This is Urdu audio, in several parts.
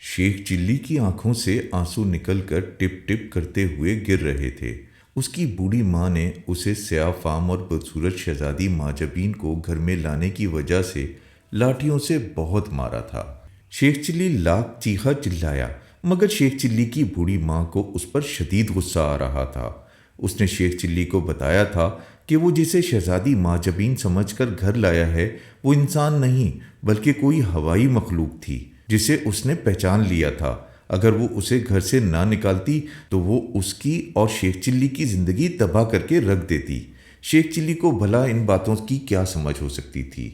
شیخ چلی کی آنکھوں سے آنسو نکل کر ٹپ ٹپ کرتے ہوئے گر رہے تھے۔ اس کی بوڑھی ماں نے اسے سیاہ فام اور بدصورت شہزادی ماجبین کو گھر میں لانے کی وجہ سے لاٹھیوں سے بہت مارا تھا۔ شیخ چلی لاکھ چیخا چلایا، مگر شیخ چلی کی بوڑھی ماں کو اس پر شدید غصہ آ رہا تھا۔ اس نے شیخ چلی کو بتایا تھا کہ وہ جسے شہزادی ماجبین سمجھ کر گھر لایا ہے وہ انسان نہیں بلکہ کوئی ہوائی مخلوق تھی جسے اس نے پہچان لیا تھا۔ اگر وہ اسے گھر سے نہ نکالتی تو وہ اس کی اور شیخ چلی کی زندگی تباہ کر کے رکھ دیتی۔ شیخ چلی کو بھلا ان باتوں کی کیا سمجھ ہو سکتی تھی؟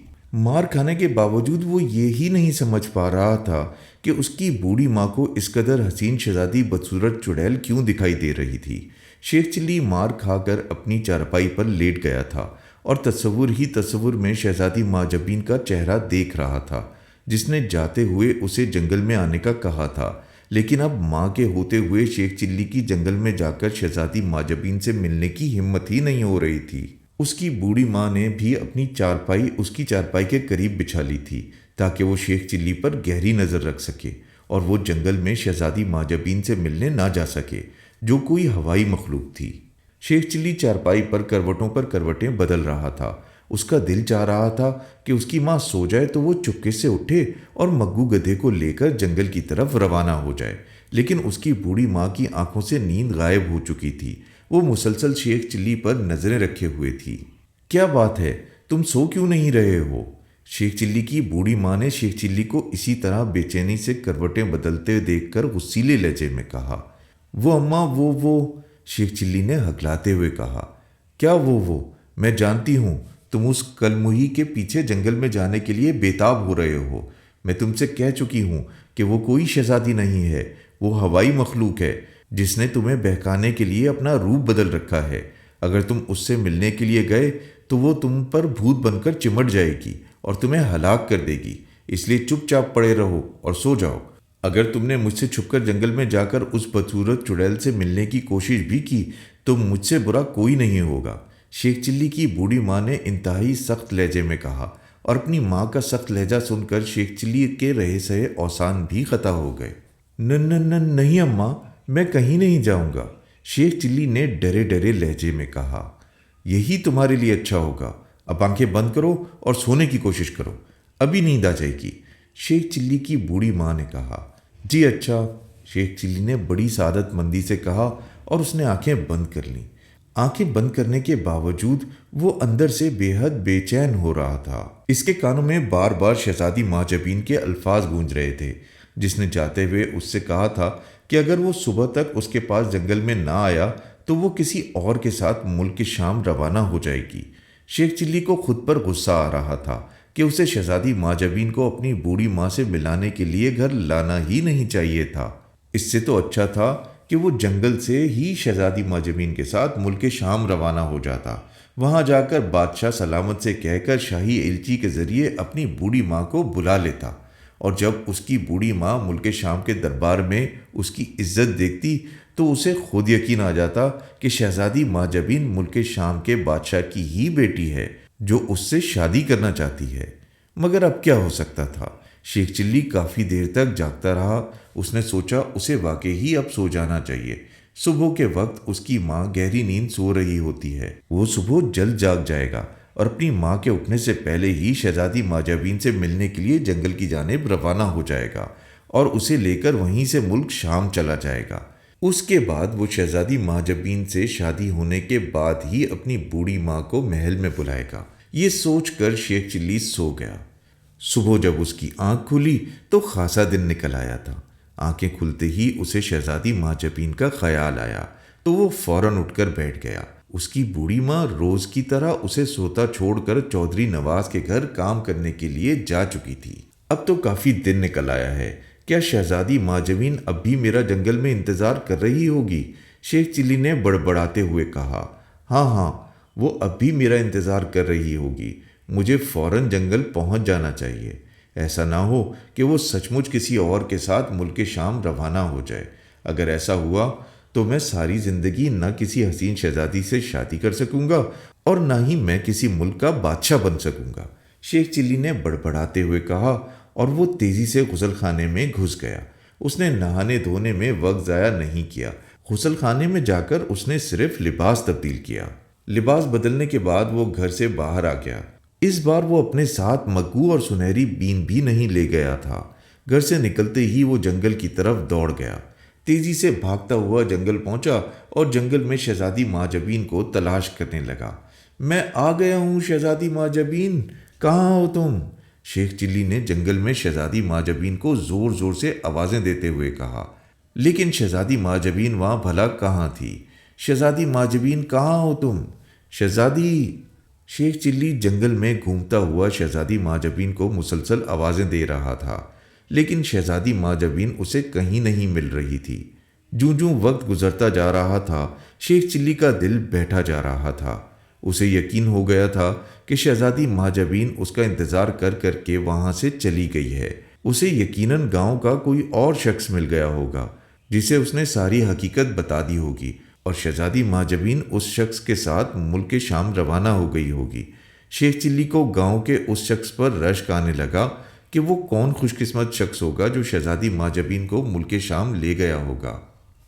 مار کھانے کے باوجود وہ یہی نہیں سمجھ پا رہا تھا کہ اس کی بوڑھی ماں کو اس قدر حسین شہزادی بدصورت چڑیل کیوں دکھائی دے رہی تھی۔ شیخ چلی مار کھا کر اپنی چارپائی پر لیٹ گیا تھا اور تصور ہی تصور میں شہزادی ماجبین کا چہرہ دیکھ رہا تھا جس نے جاتے ہوئے اسے جنگل میں آنے کا کہا تھا، لیکن اب ماں کے ہوتے ہوئے شیخ چلی کی جنگل میں جا کر شہزادی ماجبین سے ملنے کی ہمت ہی نہیں ہو رہی تھی۔ اس کی بوڑھی ماں نے بھی اپنی چارپائی اس کی چارپائی کے قریب بچھا لی تھی تاکہ وہ شیخ چلی پر گہری نظر رکھ سکے اور وہ جنگل میں شہزادی ماجبین سے ملنے نہ جا سکے جو کوئی ہوائی مخلوق تھی۔ شیخ چلی چارپائی پر کروٹیں بدل رہا تھا۔ اس کا دل چاہ رہا تھا کہ اس کی ماں سو جائے تو وہ چپکے سے اٹھے اور مگو گدھے کو لے کر جنگل کی طرف روانہ ہو جائے، لیکن اس کی بوڑھی ماں کی آنکھوں سے نیند غائب ہو چکی تھی۔ وہ مسلسل شیخ چلی پر نظریں رکھے ہوئے تھی۔ کیا بات ہے، تم سو کیوں نہیں رہے ہو؟ شیخ چلی کی بوڑھی ماں نے شیخ چلی کو اسی طرح بے چینی سے کروٹیں بدلتے دیکھ کر غصیلے لہجے میں کہا۔ وہ اماں وہ شیخ چلی نے ہکلاتے ہوئے کہا۔ کیا وہ؟ میں جانتی ہوں تم اس کلمہی کے پیچھے جنگل میں جانے کے لیے بےتاب ہو رہے ہو۔ میں تم سے کہہ چکی ہوں کہ وہ کوئی شہزادی نہیں ہے، وہ ہوائی مخلوق ہے جس نے تمہیں بہکانے کے لیے اپنا روپ بدل رکھا ہے۔ اگر تم اس سے ملنے کے لیے گئے تو وہ تم پر بھوت بن کر چمٹ جائے گی اور تمہیں ہلاک کر دے گی، اس لیے چپ چاپ پڑے رہو اور سو جاؤ۔ اگر تم نے مجھ سے چھپ کر جنگل میں جا کر اس بدصورت چڑیل سے ملنے کی کوشش بھی کی تو مجھ سے برا کوئی نہیں ہوگا، شیخ چلی کی بوڑھی ماں نے انتہائی سخت لہجے میں کہا، اور اپنی ماں کا سخت لہجہ سن کر شیخ چلی کے رہے سہے اوسان بھی خطا ہو گئے۔ نہیں اماں، میں کہیں نہیں جاؤں گا، شیخ چلی نے ڈرے ڈرے لہجے میں کہا۔ یہی تمہارے لیے اچھا ہوگا، اب آنکھیں بند کرو اور سونے کی کوشش کرو، ابھی نیند آ جائے گی، شیخ چلی کی بوڑھی ماں نے کہا۔ جی اچھا، شیخ چلی نے بڑی سعادت مندی سے کہا اور اس نے آنکھیں بند کر لیں۔ آنکھیں بند کرنے کے باوجود وہ اندر سے بے حد بے چین ہو رہا تھا۔ اس کے کانوں میں بار بار شہزادی ماجبین کے الفاظ گونج رہے تھے جس نے جاتے ہوئے اس سے کہا تھا کہ اگر وہ صبح تک اس کے پاس جنگل میں نہ آیا تو وہ کسی اور کے ساتھ ملک شام روانہ ہو جائے گی۔ شیخ چلی کو خود پر غصہ آ رہا تھا کہ اسے شہزادی ماجبین کو اپنی بوڑھی ماں سے ملانے کے لیے گھر لانا ہی نہیں چاہیے تھا۔ اس سے تو اچھا تھا کہ وہ جنگل سے ہی شہزادی ماجبین کے ساتھ ملک شام روانہ ہو جاتا، وہاں جا کر بادشاہ سلامت سے کہہ کر شاہی ایلچی کے ذریعے اپنی بوڑھی ماں کو بلا لیتا، اور جب اس کی بوڑھی ماں ملک شام کے دربار میں اس کی عزت دیکھتی تو اسے خود یقین آ جاتا کہ شہزادی ماجبین ملک شام کے بادشاہ کی ہی بیٹی ہے جو اس سے شادی کرنا چاہتی ہے۔ مگر اب کیا ہو سکتا تھا؟ شیخ چلی کافی دیر تک جاگتا رہا۔ اس نے سوچا اسے واقعی ہی اب سو جانا چاہیے۔ صبح کے وقت اس کی ماں گہری نیند سو رہی ہوتی ہے، وہ صبح جلد جاگ جائے گا اور اپنی ماں کے اٹھنے سے پہلے ہی شہزادی ماجبین سے ملنے کے لیے جنگل کی جانب روانہ ہو جائے گا اور اسے لے کر وہیں سے ملک شام چلا جائے گا۔ اس کے بعد وہ شہزادی ماجبین سے شادی ہونے کے بعد ہی اپنی بوڑھی ماں کو محل میں بلائے گا۔ یہ سوچ کر شیخ چلی سو گیا۔ صبح جب اس کی آنکھ کھلی تو خاصا دن نکل آیا تھا۔ آنکھیں کھلتے ہی اسے شہزادی ماجبین کا خیال آیا تو وہ فوراً اٹھ کر بیٹھ گیا۔ اس کی بوڑھی ماں روز کی طرح اسے سوتا چھوڑ کر چودھری نواز کے گھر کام کرنے کے لیے جا چکی تھی۔ اب تو کافی دن نکل آیا ہے، کیا شہزادی ماجبین اب بھی میرا جنگل میں انتظار کر رہی ہوگی؟ شیخ چلی نے بڑبڑاتے ہوئے کہا۔ ہاں، وہ اب بھی میرا انتظار کر رہی ہوگی، مجھے فوراً جنگل پہنچ جانا چاہیے، ایسا نہ ہو کہ وہ سچ مچ کسی اور کے ساتھ ملک شام روانہ ہو جائے۔ اگر ایسا ہوا تو میں ساری زندگی نہ کسی حسین شہزادی سے شادی کر سکوں گا اور نہ ہی میں کسی ملک کا بادشاہ بن سکوں گا، شیخ چلی نے بڑبڑاتے ہوئے کہا، اور وہ تیزی سے غسل خانے میں گھس گیا۔ اس نے نہانے دھونے میں وقت ضائع نہیں کیا۔ غسل خانے میں جا کر اس نے صرف لباس تبدیل کیا۔ لباس بدلنے کے بعد وہ گھر سے باہر آ گیا۔ اس بار وہ اپنے ساتھ مگو اور سنہری بین بھی نہیں لے گیا تھا۔ گھر سے نکلتے ہی وہ جنگل کی طرف دوڑ گیا۔ تیزی سے بھاگتا ہوا جنگل پہنچا اور جنگل میں شہزادی ماجبین کو تلاش کرنے لگا۔ میں آ گیا ہوں شہزادی ماجبین، کہاں ہو تم؟ شیخ چلی نے جنگل میں شہزادی ماجبین کو زور زور سے آوازیں دیتے ہوئے کہا، لیکن شہزادی ماجبین وہاں بھلا کہاں تھی؟ شہزادی ماجبین کہاں ہو تم؟ شہزادی! شیخ چلی جنگل میں گھومتا ہوا شہزادی ماجبین کو مسلسل آوازیں دے رہا تھا، لیکن شہزادی ماجبین اسے کہیں نہیں مل رہی تھی۔ جوں جوں وقت گزرتا جا رہا تھا، شیخ چلی کا دل بیٹھا جا رہا تھا۔ اسے یقین ہو گیا تھا کہ شہزادی ماجبین اس کا انتظار کر کر کے وہاں سے چلی گئی ہے۔ اسے یقیناً گاؤں کا کوئی اور شخص مل گیا ہوگا جسے اس نے ساری حقیقت بتا دی ہوگی، اور شہزادی ماجبین اس شخص کے ساتھ ملک شام روانہ ہو گئی ہوگی۔ شیخ چلی کو گاؤں کے اس شخص پر رشک آنے لگا کہ وہ کون خوش قسمت شخص ہوگا جو شہزادی ماجبین کو ملک شام لے گیا ہوگا۔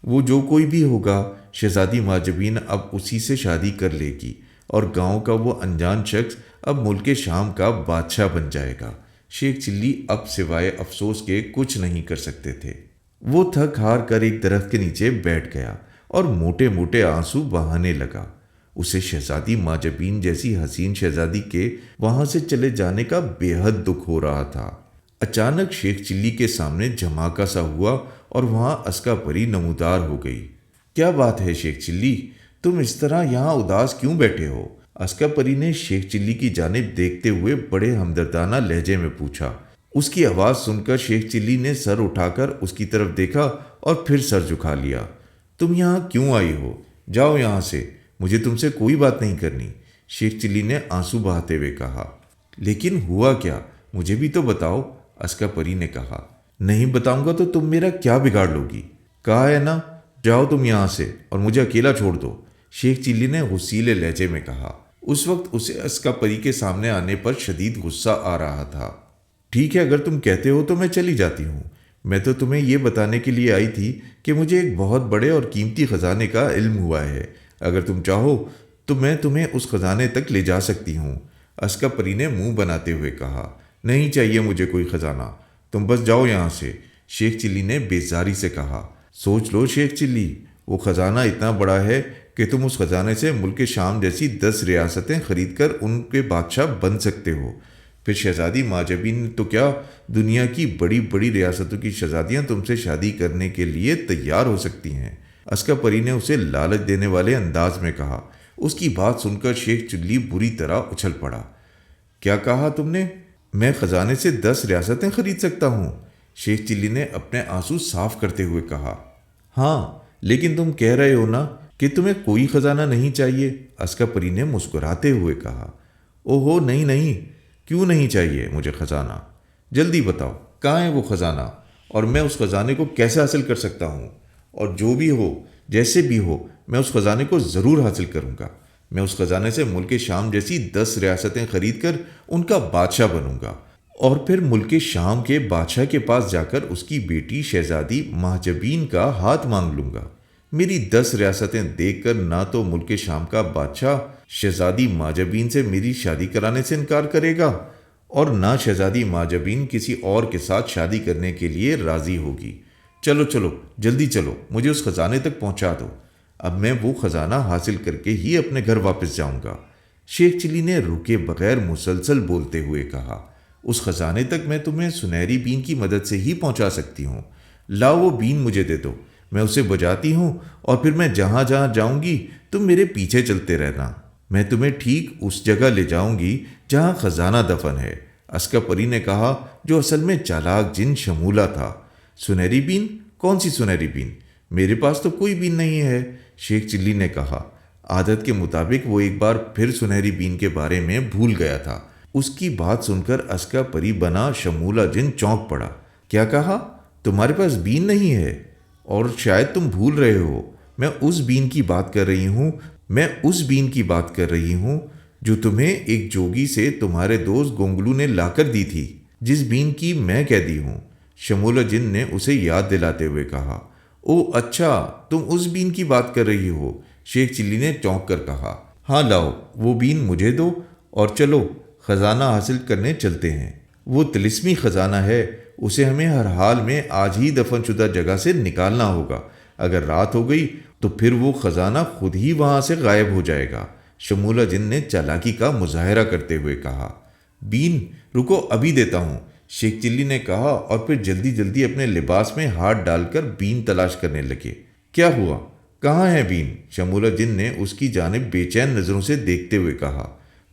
وہ جو کوئی بھی ہوگا، شہزادی ماجبین اب اسی سے شادی کر لے گی اور گاؤں کا وہ انجان شخص اب ملک شام کا بادشاہ بن جائے گا۔ شیخ چلی اب سوائے افسوس کے کچھ نہیں کر سکتے تھے۔ وہ تھک ہار کر ایک درخت کے نیچے بیٹھ گیا اور موٹے موٹے آنسو بہانے لگا۔ اسے شہزادی ماجبین جیسی حسین شہزادی کے وہاں سے چلے جانے کا بے حد دکھ ہو رہا تھا۔ اچانک شیخ چلی کے سامنے جھماکا سا ہوا اور وہاں اسکا پری نمودار ہو گئی۔ کیا بات ہے شیخ چلی، تم اس طرح یہاں اداس کیوں بیٹھے ہو؟ اسکا پری نے شیخ چلی کی جانب دیکھتے ہوئے بڑے ہمدردانہ لہجے میں پوچھا۔ اس کی آواز سن کر شیخ چلی نے سر اٹھا کر اس کی طرف دیکھا اور پھر سر جھکا لیا۔ تم یہاں کیوں آئی ہو؟ جاؤ یہاں سے، مجھے تم سے کوئی بات نہیں کرنی، شیخ چلی نے آنسو بہاتے ہوئے کہا۔ لیکن ہوا کیا؟ مجھے بھی تو بتاؤ، اسکا پری نے کہا۔ نہیں بتاؤں گا تو تم میرا کیا بگاڑ لو گی؟ کہا ہے نا، جاؤ تم یہاں سے اور مجھے اکیلا چھوڑ دو، شیخ چلی نے غصیلے لہجے میں کہا۔ اس وقت اسے اسکا پری کے سامنے آنے پر شدید غصہ آ رہا تھا۔ ٹھیک ہے، اگر تم کہتے ہو تو میں چلی جاتی ہوں۔ میں تو تمہیں یہ بتانے کے لیے آئی تھی کہ مجھے ایک بہت بڑے اور قیمتی خزانے کا علم ہوا ہے۔ اگر تم چاہو تو میں تمہیں اس خزانے تک لے جا سکتی ہوں، اسکا پری نے منہ بناتے ہوئے کہا۔ نہیں چاہیے مجھے کوئی خزانہ، تم بس جاؤ یہاں سے، شیخ چلی نے بیزاری سے کہا۔ سوچ لو شیخ چلی، وہ خزانہ اتنا بڑا ہے کہ تم اس خزانے سے ملک شام جیسی 10 ریاستیں خرید کر ان کے بادشاہ بن سکتے ہو۔ پھر شہزادی ماجبین تو کیا، دنیا کی بڑی بڑی ریاستوں کی شہزادیاں تم سے شادی کرنے کے لیے تیار ہو سکتی ہیں، اسکا پری نے اسے لالچ دینے والے انداز میں کہا۔ اس کی بات سن کر شیخ چلی بری طرح اچھل پڑا۔ کیا کہا تم نے؟ میں خزانے سے 10 ریاستیں خرید سکتا ہوں؟ شیخ چلی نے اپنے آنسو صاف کرتے ہوئے کہا۔ ہاں، لیکن تم کہہ رہے ہو نا کہ تمہیں کوئی خزانہ نہیں چاہیے، اسکا پری نے مسکراتے ہوئے کہا۔ اوہو نہیں نہیں، کیوں نہیں چاہیے مجھے خزانہ؟ جلدی بتاؤ کہاں ہے وہ خزانہ، اور میں اس خزانے کو کیسے حاصل کر سکتا ہوں؟ اور جو بھی ہو، جیسے بھی ہو، میں اس خزانے کو ضرور حاصل کروں گا۔ میں اس خزانے سے ملک شام جیسی 10 ریاستیں خرید کر ان کا بادشاہ بنوں گا، اور پھر ملک شام کے بادشاہ کے پاس جا کر اس کی بیٹی شہزادی ماجبین کا ہاتھ مانگ لوں گا۔ میری 10 ریاستیں دیکھ کر نہ تو ملک شام کا بادشاہ شہزادی ماجبین سے میری شادی کرانے سے انکار کرے گا، اور نہ شہزادی ماجبین کسی اور کے ساتھ شادی کرنے کے لیے راضی ہوگی۔ چلو چلو جلدی چلو، مجھے اس خزانے تک پہنچا دو، اب میں وہ خزانہ حاصل کر کے ہی اپنے گھر واپس جاؤں گا، شیخ چلی نے رکے بغیر مسلسل بولتے ہوئے کہا۔ اس خزانے تک میں تمہیں سنہری بین کی مدد سے ہی پہنچا سکتی ہوں۔ لاؤ وہ بین مجھے دے دو، میں اسے بجاتی ہوں، اور پھر میں جہاں جہاں جاؤں گی تم میرے پیچھے چلتے رہنا۔ میں تمہیں ٹھیک اس جگہ لے جاؤں گی جہاں خزانہ دفن ہے، اسکا پری نے کہا، جو اصل میں چالاک جن شمولہ تھا۔ سنہری بین؟ کون سی سنہری بین؟ میرے پاس تو کوئی بین نہیں ہے، شیخ چلی نے کہا۔ عادت کے مطابق وہ ایک بار پھر سنہری بین کے بارے میں بھول گیا تھا۔ اس کی بات سن کر اسکا پری بنا شمولہ جن چونک پڑا۔ کیا کہا؟ تمہارے پاس بین نہیں ہے؟ اور شاید تم بھول رہے ہو، میں اس بین کی بات کر رہی ہوں، میں اس بین کی بات کر رہی ہوں جو تمہیں ایک جوگی سے تمہارے دوست گونگلو نے لا کر دی تھی، جس بین کی میں قیدی ہوں۔ شمولہ جن نے اسے یاد دلاتے ہوئے کہا۔ او اچھا، تم اس بین کی بات کر رہی ہو؟ شیخ چلی نے چونک کر کہا۔ ہاں لاؤ، وہ بین مجھے دو اور چلو خزانہ حاصل کرنے چلتے ہیں۔ وہ طلسمی خزانہ ہے، اسے ہمیں ہر حال میں آج ہی دفن شدہ جگہ سے نکالنا ہوگا۔ اگر رات ہو گئی تو پھر وہ خزانہ خود ہی وہاں سے غائب ہو جائے گا۔ شمولہ جن نے چالاکی کا مظاہرہ کرتے ہوئے کہا۔ بین رکو، ابھی دیتا ہوں، شیخ چلی نے کہا، اور پھر جلدی جلدی اپنے لباس میں ہاتھ ڈال کر بین تلاش کرنے لگے۔ کیا ہوا؟ کہاں ہے بین؟ شمولہ جن نے اس کی جانب بے چین نظروں سے دیکھتے ہوئے کہا۔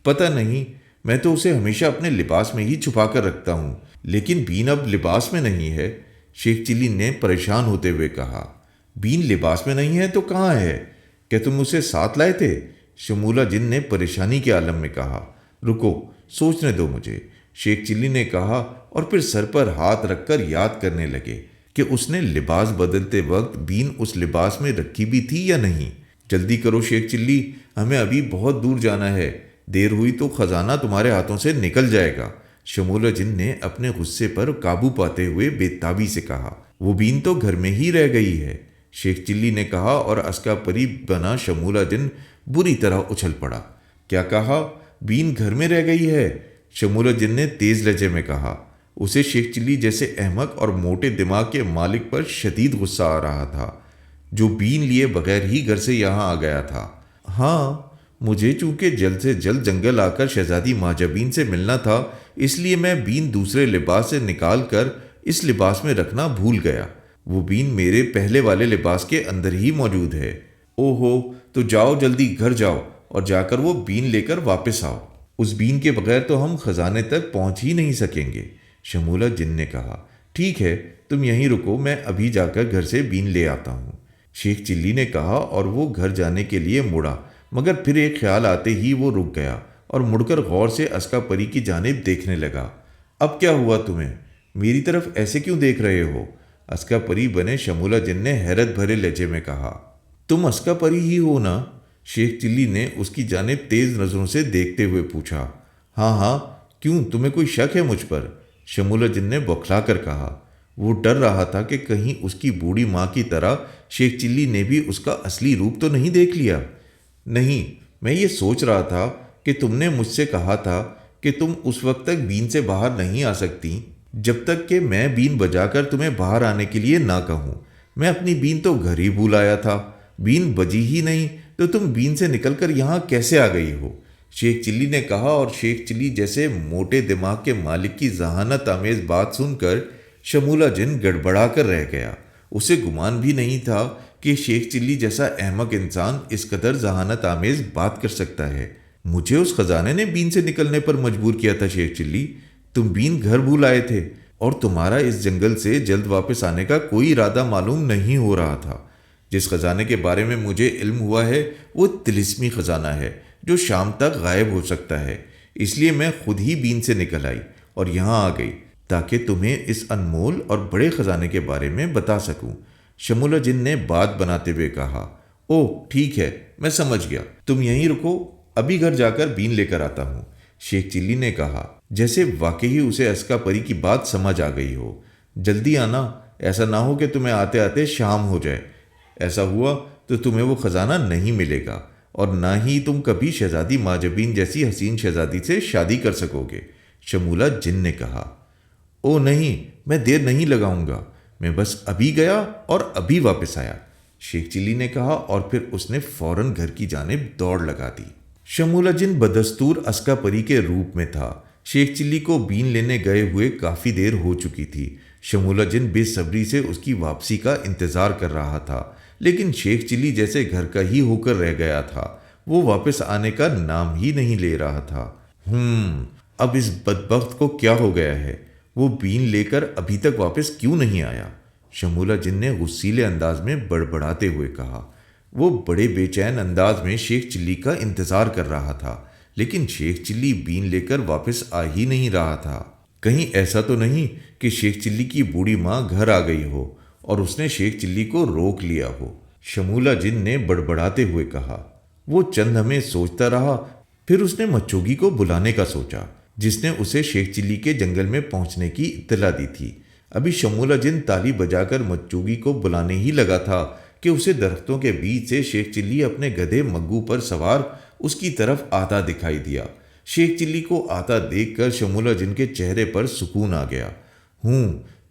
پتہ نہیں، میں تو اسے ہمیشہ اپنے لباس میں ہی چھپا کر رکھتا ہوں، لیکن بین اب لباس میں نہیں ہے، شیخ چلی نے پریشان ہوتے ہوئے کہا۔ بین لباس میں نہیں ہے تو کہاں ہے؟ کیا تم اسے ساتھ لائے تھے؟ شمولہ جن نے پریشانی کے عالم میں کہا۔ رکو، سوچنے دو مجھے، شیخ چلی نے کہا، اور پھر سر پر ہاتھ رکھ کر یاد کرنے لگے کہ اس نے لباس بدلتے وقت بین اس لباس میں رکھی بھی تھی یا نہیں۔ جلدی کرو شیخ چلی، ہمیں ابھی بہت دور جانا ہے، دیر ہوئی تو خزانہ تمہارے ہاتھوں سے نکل جائے گا۔ شمولہ جن نے اپنے غصے پر قابو پاتے ہوئے بے تابی سے کہا۔ وہ بین تو گھر میں ہی رہ گئی ہے، شیخ چلی نے کہا، اور اسکا پری بنا شمولہ جن بری طرح اچھل پڑا۔ کیا کہا؟ بین گھر میں رہ گئی ہے؟ شمولہ جن نے تیز لہجے میں کہا۔ اسے شیخ چلی جیسے احمق اور موٹے دماغ کے مالک پر شدید غصہ آ رہا تھا، جو بین لیے بغیر ہی گھر سے یہاں آ گیا تھا۔ ہاں، مجھے چونکہ جلد سے جلد جنگل آ کر شہزادی ماجبین سے ملنا تھا، اس لیے میں بین دوسرے لباس سے نکال کر اس لباس میں رکھنا بھول گیا۔ وہ بین میرے پہلے والے لباس کے اندر ہی موجود ہے۔ او ہو، تو جاؤ، جلدی گھر جاؤ اور جا کر وہ بین لے کر واپس آؤ۔ اس بین کے بغیر تو ہم خزانے تک پہنچ ہی نہیں سکیں گے، شمولہ جن نے کہا۔ ٹھیک ہے، تم یہیں رکو، میں ابھی جا کر گھر سے بین لے آتا ہوں، شیخ چلی نے کہا، اور وہ گھر جانے کے لیے مڑا، مگر پھر ایک خیال آتے ہی وہ رک گیا اور مڑ کر غور سے اسکا پری کی جانب دیکھنے لگا۔ اب کیا ہوا تمہیں؟ میری طرف ایسے کیوں دیکھ رہے ہو؟ اسکا پری بنے شمولہ جن نے حیرت بھرے لہجے میں کہا۔ تم اسکا پری ہی ہو نا؟ شیخ چلی نے اس کی جانب تیز نظروں سے دیکھتے ہوئے پوچھا۔ ہاں ہاں، کیوں، تمہیں کوئی شک ہے مجھ پر؟ شمولہ جن نے بوکھلا کر کہا۔ وہ ڈر رہا تھا کہ کہیں اس کی بوڑھی ماں کی طرح شیخ چلی نے بھی اس کا اصلی روپ تو نہیں دیکھ لیا۔ نہیں، میں یہ سوچ رہا تھا کہ تم نے مجھ سے کہا تھا کہ تم اس وقت تک بین سے باہر نہیں آ سکتی جب تک کہ میں بین بجا کر تمہیں باہر آنے کے لیے نہ کہوں۔ میں اپنی بین تو گھر ہی بھول آیا تھا، بین بجی ہی نہیں تو تم بین سے نکل کر یہاں کیسے آ گئی ہو؟ شیخ چلی نے کہا، اور شیخ چلی جیسے موٹے دماغ کے مالک کی ذہانت آمیز بات سن کر شمولہ جن گڑبڑا کر رہ گیا۔ اسے گمان بھی نہیں تھا کہ شیخ چلی جیسا احمق انسان اس قدر ذہانت آمیز بات کر سکتا ہے۔ مجھے اس خزانے نے بین سے نکلنے پر مجبور کیا تھا شیخ چلی، تم بین گھر بھول آئے تھے، اور تمہارا اس جنگل سے جلد واپس آنے کا کوئی ارادہ معلوم نہیں ہو رہا تھا۔ جس خزانے کے بارے میں مجھے علم ہوا ہے وہ طلسمی خزانہ ہے جو شام تک غائب ہو سکتا ہے، اس لیے میں خود ہی بین سے نکل آئی اور یہاں آ گئی تاکہ تمہیں اس انمول اور بڑے خزانے کے بارے میں بتا سکوں۔ شمولہ جن نے بات بناتے ہوئے کہا۔ او ٹھیک ہے، میں سمجھ گیا، تم یہیں رکو، ابھی گھر جا کر بین لے کر آتا ہوں، شیخ چلی نے کہا، جیسے واقعی اسے اسکا پری کی بات سمجھ آ گئی ہو۔ جلدی آنا، ایسا نہ ہو کہ تمہیں آتے آتے شام ہو جائے، ایسا ہوا تو تمہیں وہ خزانہ نہیں ملے گا، اور نہ ہی تم کبھی شہزادی ماجبین جیسی حسین شہزادی سے شادی کر سکو گے، شمولہ جن نے کہا۔ او نہیں، میں دیر نہیں لگاؤں گا، میں بس ابھی گیا اور ابھی واپس آیا، شیخ چلی نے کہا، اور پھر اس نے فوراً گھر کی جانب دوڑ لگا دی۔ شمولہ جن بدستور اسکا پری کے روپ میں تھا۔ شیخ چلی کو بین لینے گئے ہوئے کافی دیر ہو چکی تھی۔ شمولہ جن بے صبری سے اس کی واپسی کا انتظار کر رہا تھا، لیکن شیخ چلی جیسے گھر کا ہی ہو کر رہ گیا تھا، وہ واپس آنے کا نام ہی نہیں لے رہا تھا۔ اب اس بدبخت کو کیا ہو گیا ہے؟ وہ بین لے کر ابھی تک واپس کیوں نہیں آیا؟ شمولہ جن نے غصیلے انداز میں بڑبڑاتے ہوئے کہا۔ وہ بڑے بے چین انداز میں شیخ چلی کا انتظار کر رہا تھا، لیکن شیخ چلی بین لے کر واپس آ ہی نہیں رہا تھا۔ کہیں ایسا تو نہیں کہ شیخ چلی کی بوڑھی ماں گھر آ گئی ہو اور اس نے شیخ چلی کو روک لیا ہو؟ شمولہ جن نے بڑبڑاتے ہوئے کہا۔ وہ چند ہمیں سوچتا رہا، پھر اس نے مچوگی کو بلانے کا سوچا، جس نے اسے شیخ چلی کے جنگل میں پہنچنے کی اطلاع دی تھی۔ ابھی شمولہ جن تالی بجا کر مچوگی کو بلانے ہی لگا تھا کہ اسے درختوں کے بیچ سے شیخ چلی اپنے گدھے مگو پر سوار اس کی طرف آتا دکھائی دیا۔ شیخ چلی کو آتا دیکھ کر شمولہ جن کے چہرے پر سکون آ گیا۔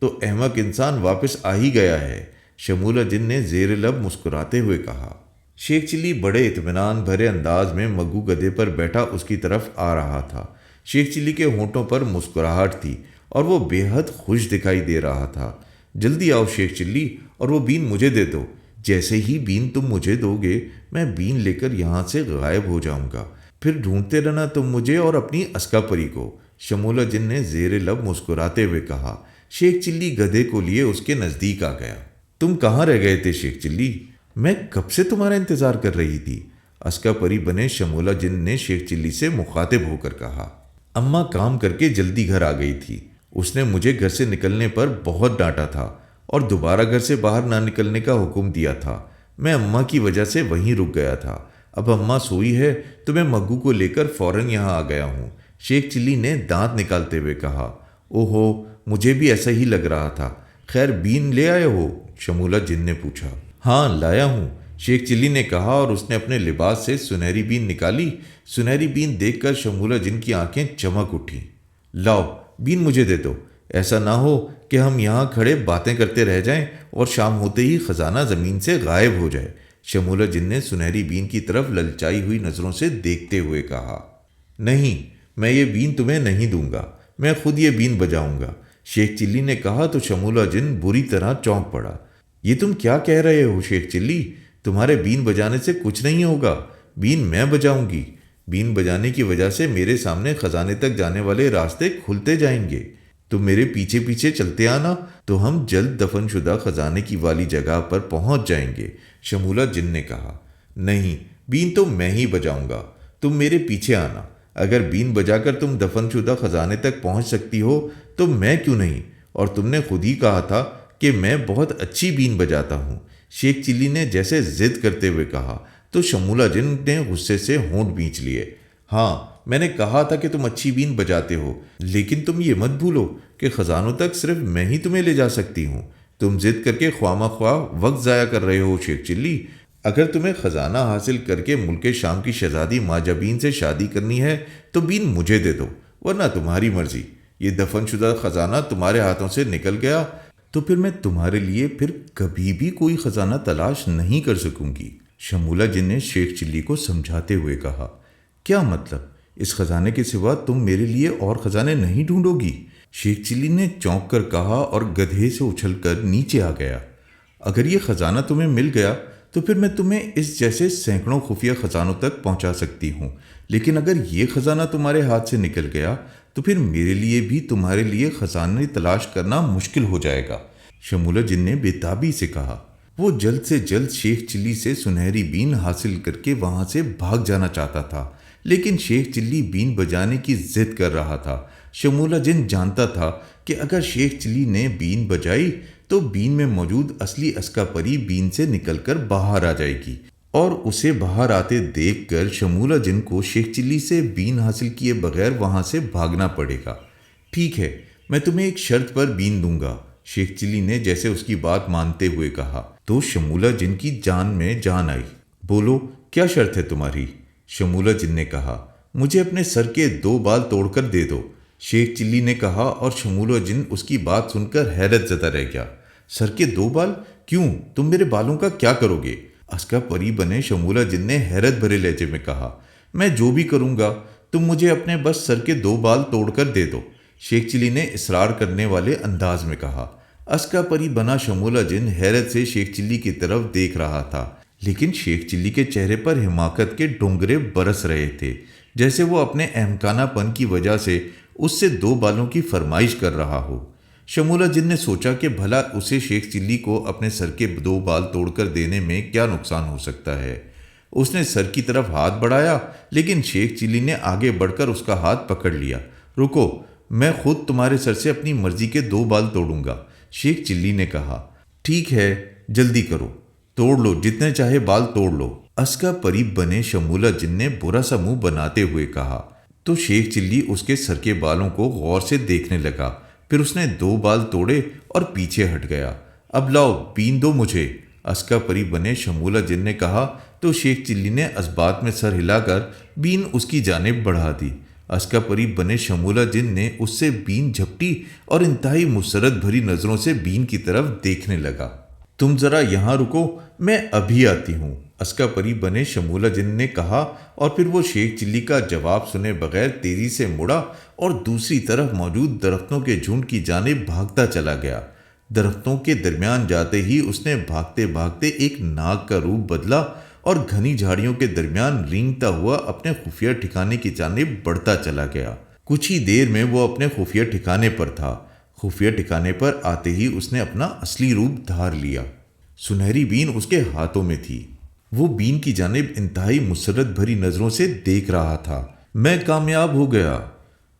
تو احمق انسان واپس آ ہی گیا ہے، شمولہ جن نے زیر لب مسکراتے ہوئے کہا۔ شیخ چلی بڑے اطمینان بھرے انداز میں مگو گدھے پر بیٹھا اس کی طرف آ رہا تھا۔ شیخ چلی کے ہونٹوں پر مسکراہٹ تھی اور وہ بے حد خوش دکھائی دے رہا تھا۔ جلدی آؤ شیخ چلی اور وہ بین مجھے دے دو۔ جیسے ہی بین تم مجھے دو گے میں بین لے کر یہاں سے غائب ہو جاؤں گا، پھر ڈھونڈتے رہنا تم مجھے اور اپنی اسکا پری کو، شمولہ جن نے زیر لب مسکراتے ہوئے کہا۔ شیخ چلی گدھے کو لیے اس کے نزدیک آ گیا۔ تم کہاں رہ گئے تھے شیخ چلی؟ میں کب سے تمہارا انتظار کر رہی تھی، اسکا پری بنے شمولہ جن نے شیخ چلی سے مخاطب ہو کر کہا۔ اماں کام کر کے جلدی گھر آ گئی تھی، اس نے مجھے گھر سے نکلنے پر بہت ڈانٹا تھا اور دوبارہ گھر سے باہر نہ نکلنے کا حکم دیا تھا۔ میں اماں کی وجہ سے وہیں رک گیا تھا۔ اب اماں سوئی ہے تو میں مگو کو لے کر فوراً یہاں آ گیا ہوں، شیخ چلی نے دانت نکالتے ہوئے کہا۔ اوہو، مجھے بھی ایسا ہی لگ رہا تھا۔ خیر بین لے آئے ہو؟ شمولہ جن نے پوچھا۔ ہاں لایا ہوں، شیخ چلی نے کہا اور اس نے اپنے لباس سے سنہری بین نکالی۔ سنہری بین دیکھ کر شمولہ جن کی آنکھیں چمک اٹھیں۔ لاؤ بین مجھے دے دو، ایسا نہ ہو کہ ہم یہاں کھڑے باتیں کرتے رہ جائیں اور شام ہوتے ہی خزانہ زمین سے غائب ہو جائے، شمولہ جن نے سنہری بین کی طرف للچائی ہوئی نظروں سے دیکھتے ہوئے کہا۔ نہیں، میں یہ بین تمہیں نہیں دوں گا، میں خود یہ بین بجاؤں گا، شیخ چلی نے کہا تو شمولہ جن بری طرح چونک پڑا۔ یہ تم کیا کہہ رہے ہو شیخ چلی؟ تمہارے بین بجانے سے کچھ نہیں ہوگا، بین میں بجاؤں گی۔ بین بجانے کی وجہ سے میرے سامنے خزانے تک جانے والے راستے کھلتے جائیں گے۔ تم میرے پیچھے پیچھے چلتے آنا تو ہم جلد دفن شدہ خزانے کی والی جگہ پر پہنچ جائیں گے، شمولہ جن نے کہا۔ نہیں، بین تو میں ہی بجاؤں گا، تم میرے پیچھے آنا۔ اگر بین بجا کر تم دفن شدہ خزانے تک پہنچ سکتی ہو تو میں کیوں نہیں؟ اور تم نے خود ہی کہا تھا کہ میں بہت اچھی بین بجاتا ہوں، شیخ چلی نے جیسے ضد کرتے ہوئے کہا تو شمولہ جن نے غصے سے ہونٹ بھینچ لیے۔ ہاں، میں نے کہا تھا کہ تم اچھی بین بجاتے ہو، لیکن تم یہ مت بھولو کہ خزانوں تک صرف میں ہی تمہیں لے جا سکتی ہوں۔ تم ضد کر کے خواہ مخواہ وقت ضائع کر رہے ہو شیخ چلی۔ اگر تمہیں خزانہ حاصل کر کے ملک شام کی شہزادی ماجبین سے شادی کرنی ہے تو بین مجھے دے دو، ورنہ تمہاری مرضی۔ یہ دفن شدہ خزانہ تمہارے ہاتھوں سے نکل گیا تو پھر میں تمہارے لیے پھر کبھی بھی کوئی خزانہ تلاش نہیں کر سکوں گی، شمولہ جن نے شیخ چلی کو سمجھاتے ہوئے کہا۔ کیا مطلب؟ اس خزانے کے سوا تم میرے لیے اور خزانے نہیں ڈھونڈو گی؟ شیخ چلی نے چونک کر کہا اور گدھے سے اچھل کر نیچے آ گیا۔ اگر یہ خزانہ تمہیں مل گیا تو پھر میں تمہیں اس جیسے سینکڑوں خفیہ خزانوں تک پہنچا سکتی ہوں، لیکن اگر یہ خزانہ تمہارے ہاتھ سے نکل گیا تو پھر میرے لیے بھی تمہارے لیے خزانے تلاش کرنا مشکل ہو جائے گا، شمولہ جن نے بےتابی سے کہا۔ وہ جلد سے جلد شیخ چلی سے سنہری بین حاصل کر کے وہاں سے بھاگ جانا چاہتا تھا، لیکن شیخ چلی بین بجانے کی ضد کر رہا تھا۔ شمولہ جن جانتا تھا کہ اگر شیخ چلی نے بین بجائی تو بین میں موجود اصلی اسکا پری بین سے نکل کر باہر آ جائے گی اور اسے باہر آتے دیکھ کر شمولہ جن کو شیخ چلی سے بین حاصل کیے بغیر وہاں سے بھاگنا پڑے گا۔ ٹھیک ہے، میں تمہیں ایک شرط پر بین دوں گا، شیخ چلی نے جیسے اس کی بات مانتے ہوئے کہا تو شمولہ جن کی جان میں جان آئی۔ بولو کیا شرط ہے تمہاری؟ شمولہ جن نے کہا۔ مجھے اپنے سر کے 2 بال توڑ کر دے دو، شیخ چلی نے کہا اور شمولہ جن اس کی بات سن کر حیرت زدہ رہ گیا۔ سر کے 2 بال؟ کیوں، تم میرے بالوں کا کیا کرو گے؟ اسکا پری بنے شمولہ جن نے حیرت بھرے لہجے میں کہا۔ میں جو بھی کروں گا تم مجھے اپنے بس سر کے 2 بال توڑ کر دے دو، شیخ چلی نے اصرار کرنے والے انداز میں کہا۔ اسکا پری بنا شمولہ جن حیرت سے شیخ چلی کی طرف دیکھ رہا تھا، لیکن شیخ چلی کے چہرے پر حماقت کے ڈونگرے برس رہے تھے، جیسے وہ اپنے احمقانہ پن کی وجہ سے اس سے 2 بالوں کی فرمائش کر رہا ہو۔ شمولہ جن نے سوچا کہ بھلا اسے شیخ چلی کو اپنے سر کے 2 بال توڑ کر دینے میں کیا نقصان ہو سکتا ہے۔ اس نے سر کی طرف ہاتھ بڑھایا، لیکن شیخ چلی نے آگے بڑھ کر اس کا ہاتھ پکڑ لیا۔ رکو، میں خود تمہارے سر سے اپنی مرضی کے 2 بال توڑوں گا، شیخ چلی نے کہا۔ ٹھیک ہے، جلدی کرو، توڑ لو، جتنے چاہے بال توڑ لو، اسکا پری بنے شمولہ جن نے برا سا منہ بناتے ہوئے کہا۔ تو شیخ چلی اس کے سر کے بالوں کو غور سے دیکھنے لگا، پھر اس نے 2 بال توڑے اور پیچھے ہٹ گیا۔ اب لاؤ بین دو مجھے، اسکا پری بنے شمولہ جن نے کہا تو شیخ چلی نے اسبات میں سر ہلا کر بین اس کی جانب بڑھا دی۔ اسکا پری بنے شمولہ جن نے اس سے بین جھپٹی اور انتہائی مسرت بھری نظروں سے بین کی طرف دیکھنے لگا۔ تم ذرا یہاں رکو، میں ابھی آتی ہوں، اسکا پری بنے شمولہ جن نے کہا، اور پھر وہ شیخ چلی کا جواب سنے بغیر تیزی سے مڑا اور دوسری طرف موجود درختوں کے جھنڈ کی جانب بھاگتا چلا گیا۔ درختوں کے درمیان جاتے ہی اس نے بھاگتے بھاگتے ایک ناگ کا روپ بدلا اور گھنی جھاڑیوں کے درمیان رینگتا ہوا اپنے خفیہ ٹھکانے کی جانب بڑھتا چلا گیا۔ کچھ ہی دیر میں وہ اپنے خفیہ ٹھکانے پر تھا۔ خفیہ ٹھکانے پر آتے ہی اس نے اپنا اصلی روپ دھار لیا۔ سنہری بین اس کے ہاتھوں میں تھی۔ وہ بین کی جانب انتہائی مسرت بھری نظروں سے دیکھ رہا تھا۔ میں کامیاب ہو گیا۔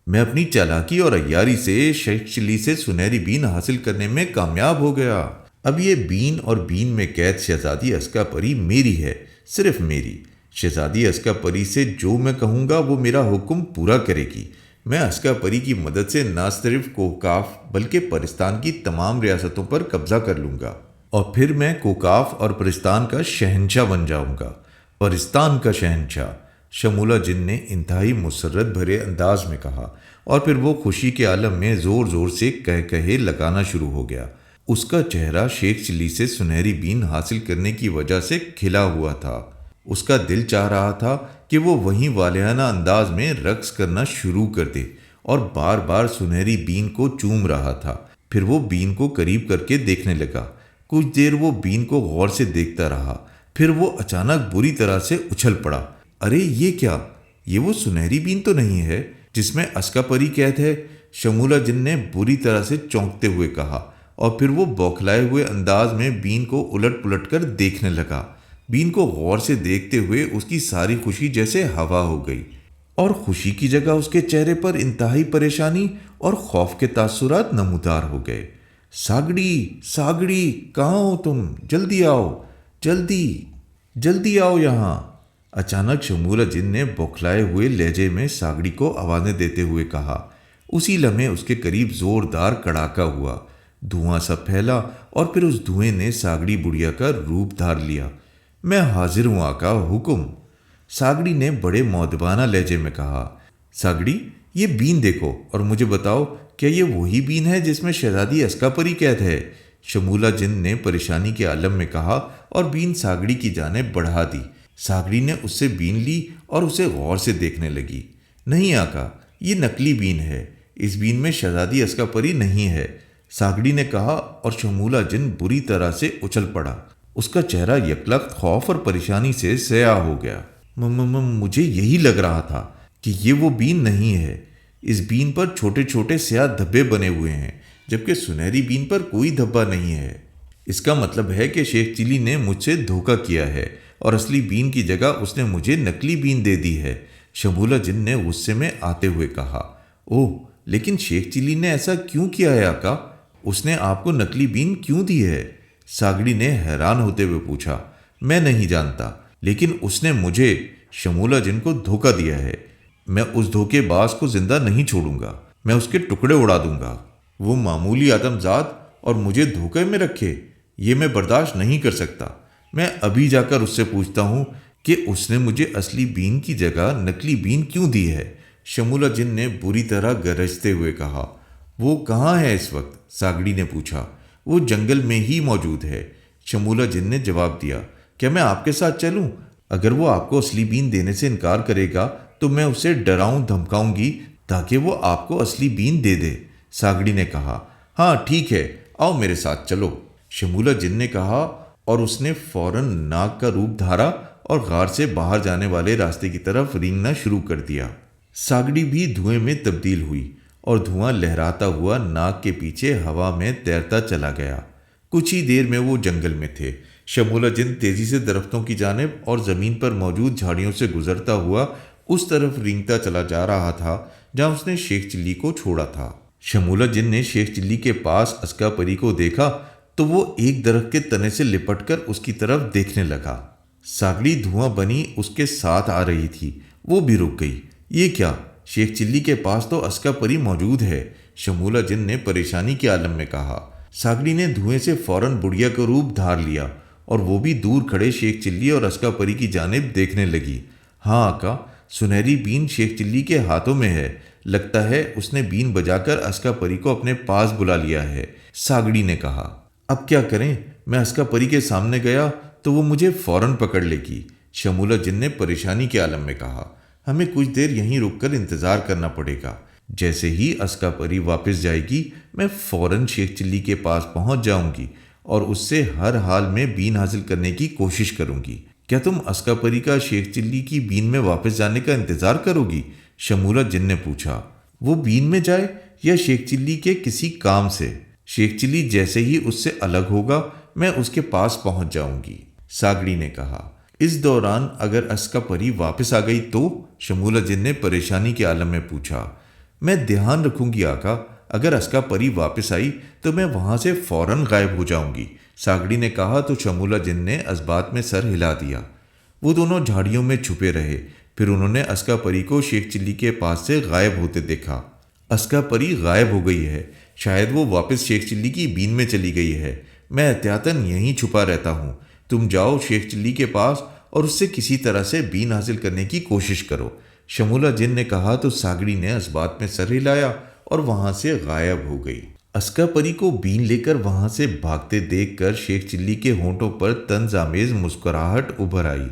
میں اپنی چالاکی اور عیاری سے شیخ چلی سے سنہری بین حاصل کرنے میں کامیاب ہو گیا۔ اب یہ بین اور بین میں قید شہزادی اسکا پری میری ہے، صرف میری۔ شہزادی اسکا پری سے جو میں کہوں گا وہ میرا حکم پورا کرے گی۔ میں اسکا پری کی مدد سے نہ صرف کوکاف بلکہ پرستان کی تمام ریاستوں پر قبضہ کر لوں گا، اور پھر میں کوکاف اور پرستان کا شہنشاہ بن جاؤں گا۔ پرستان کا شہنشاہ، شمولہ جن نے انتہائی مسرت بھرے انداز میں کہا، اور پھر وہ خوشی کے عالم میں زور زور سے کہے لگانا شروع ہو گیا۔ اس کا چہرہ شیخ چلی سے سنہری بین حاصل کرنے کی وجہ سے کھلا ہوا تھا۔ اس کا دل چاہ رہا تھا کہ وہ وہیں والہانہ انداز میں رقص کرنا شروع کر دے، اور بار بار سنہری بین کو چوم رہا تھا۔ پھر وہ بین کو قریب کر کے دیکھنے لگا۔ کچھ دیر وہ بین کو غور سے دیکھتا رہا، پھر وہ اچانک بری طرح سے اچھل پڑا۔ ارے یہ کیا؟ یہ وہ سنہری بین تو نہیں ہے جس میں اسکا پری قید ہے؟ شمولہ جن نے بری طرح سے چونکتے ہوئے کہا، اور پھر وہ بوکھلائے ہوئے انداز میں بین کو الٹ پلٹ کر دیکھنے لگا۔ بین کو غور سے دیکھتے ہوئے اس کی ساری خوشی جیسے ہوا ہو گئی، اور خوشی کی جگہ اس کے چہرے پر انتہائی پریشانی اور خوف کے تاثرات نمودار ہو گئے۔ ساگڑی، ساگڑی، کہاں ہو تم؟ جلدی آؤ، جلدی، جلدی آؤ یہاں۔ اچانک شمولہ جن نے بوکھلائے ہوئے لہجے میں ساگڑی کو آوازیں دیتے ہوئے کہا۔ اسی لمحے اس کے قریب زوردار کڑاکا ہوا، دھواں سا پھیلا، اور پھر اس دھوئیں نے ساگڑی بڑھیا کا روپ دھار لیا۔ میں حاضر ہوں آقا، حکم، ساگڑی نے بڑے مؤدبانہ لہجے میں کہا۔ ساگڑی، یہ بین دیکھو اور مجھے بتاؤ، کیا یہ وہی بین ہے جس میں شہزادی اسکا پری قید ہے؟ شمولہ جن نے پریشانی کے عالم میں کہا، اور بین ساگڑی کی جانب بڑھا دی۔ ساگڑی نے اس سے بین لی اور اسے غور سے دیکھنے لگی۔ نہیں آقا، یہ نقلی بین ہے، اس بین میں شہزادی اسکا پری نہیں ہے، ساگڑی نے کہا، اور شمولہ جن بری طرح سے اچھل پڑا۔ اس کا چہرہ یکلخت خوف اور پریشانی سے سیاہ ہو گیا۔ مجھے یہی لگ رہا تھا کہ یہ وہ بین نہیں ہے۔ اس بین پر چھوٹے چھوٹے سیاہ دھبے بنے ہوئے ہیں، جبکہ سنہری بین پر کوئی دھبا نہیں ہے۔ اس کا مطلب ہے کہ شیخ چلی نے مجھ سے دھوکہ کیا ہے، اور اصلی بین کی جگہ اس نے مجھے نقلی بین دے دی ہے، شمولہ جن نے غصے میں آتے ہوئے کہا۔ اوہ، لیکن شیخ چلی نے ایسا کیوں کیا ہے آقا؟ اس نے آپ کو نقلی بین کیوں دی ہے؟ ساگڑی نے حیران ہوتے ہوئے پوچھا۔ میں نہیں جانتا، لیکن اس نے مجھے، شمولہ جن کو دھوکہ دیا ہے۔ میں اس دھوکے باز کو زندہ نہیں چھوڑوں گا، میں اس کے ٹکڑے اڑا دوں گا۔ وہ معمولی آدم ذات اور مجھے دھوکے میں رکھے، یہ میں برداشت نہیں کر سکتا۔ میں ابھی جا کر اس سے پوچھتا ہوں کہ اس نے مجھے اصلی بین کی جگہ نقلی بین کیوں دی ہے، شمولہ جن نے بری طرح گرجتے ہوئے کہا۔ وہ کہاں ہے اس وقت؟ ساگڑی نے پوچھا۔ وہ جنگل میں ہی موجود ہے، شمولہ جن نے جواب دیا۔ کیا میں آپ کے ساتھ چلوں؟ اگر وہ آپ کو اصلی بین دینے سے انکار کرے گا تو میں اسے ڈراؤں دھمکاؤں گی تاکہ وہ آپ کو اصلی بین دے دے، ساگڑی نے کہا۔ ہاں ٹھیک ہے، آؤ میرے ساتھ چلو، شمولہ جن نے کہا، اور اس نے فوراً ناگ کا روپ دھارا اور غار سے باہر جانے والے راستے کی طرف رینگنا شروع کر دیا۔ ساگڑی بھی دھوئیں میں تبدیل ہوئی، اور دھواں لہراتا ہوا ناگ کے پیچھے ہوا میں تیرتا چلا گیا۔ کچھ ہی دیر میں وہ جنگل میں تھے۔ شمولہ جن تیزی سے درختوں کی جانب اور زمین پر موجود جھاڑیوں سے گزرتا ہوا اس طرف رینگتا چلا جا رہا تھا جہاں اس نے شیخ چلی کو چھوڑا تھا۔ شمولہ جن نے شیخ چلی کے پاس اسکا پری کو دیکھا تو وہ ایک درخت کے تنے سے لپٹ کر اس کی طرف دیکھنے لگا۔ ساگڑی دھواں بنی اس کے ساتھ آ رہی تھی، وہ بھی رک گئی۔ یہ کیا؟ شیخ چلی کے پاس تو اسکا پری موجود ہے، شمولہ جن نے پریشانی کے عالم میں کہا۔ ساگڑی نے دھوئیں سے فوراً بڑھیا کا روپ دھار لیا اور وہ بھی دور کھڑے شیخ چلی اور اسکا پری کی جانب دیکھنے لگی۔ ہاں آقا، سنہری بین شیخ چلی کے ہاتھوں میں ہے، لگتا ہے اس نے بین بجا کر اسکا پری کو اپنے پاس بلا لیا ہے، ساگڑی نے کہا۔ اب کیا کریں؟ میں اسکا پری کے سامنے گیا تو وہ مجھے فوراً پکڑ لے گی، شمولہ جن نے پریشانی کے عالم میں کہا۔ ہمیں کچھ دیر یہیں رک کر انتظار کرنا پڑے گا، جیسے ہی اسکا پری واپس جائے گی میں فوراً شیخ چلی کے پاس پہنچ جاؤں گی اور اس سے ہر حال میں بین حاصل کرنے کی کوشش کروں گی۔ کیا تم اسکا پری کا شیخ چلی کی بین میں واپس جانے کا انتظار کرو گی؟ شمولہ جن نے پوچھا۔ وہ بین میں جائے یا شیخ چلی کے کسی کام سے؟ شیخ چلی جیسے ہی اس سے الگ ہوگا میں اس کے پاس پہنچ جاؤں گی، ساگڑی نے کہا۔ اس دوران اگر اسکا پری واپس آ گئی تو؟ شمولہ جن نے پریشانی کے عالم میں پوچھا۔ میں دھیان رکھوں گی آقا، اگر اسکا پری واپس آئی تو میں وہاں سے فوراً غائب ہو جاؤں گی، ساگڑی نے کہا تو شمولہ جن نے اس بات میں سر ہلا دیا۔ وہ دونوں جھاڑیوں میں چھپے رہے، پھر انہوں نے اسکا پری کو شیخ چلی کے پاس سے غائب ہوتے دیکھا۔ اسکا پری غائب ہو گئی ہے، شاید وہ واپس شیخ چلی کی بین میں چلی گئی ہے، میں احتیاطاً یہیں چھپا رہتا ہوں، تم جاؤ شیخ چلی کے پاس اور اس سے کسی طرح سے بین حاصل کرنے کی کوشش کرو، شمولہ جن نے کہا تو ساگڑی نے اس بات میں سر ہلایا اور وہاں سے غائب ہو گئی۔ اسکا پری کو بین لے کر وہاں سے بھاگتے دیکھ کر شیخ چلی کے ہونٹوں پر طنز آمیز مسکراہٹ ابھر آئی۔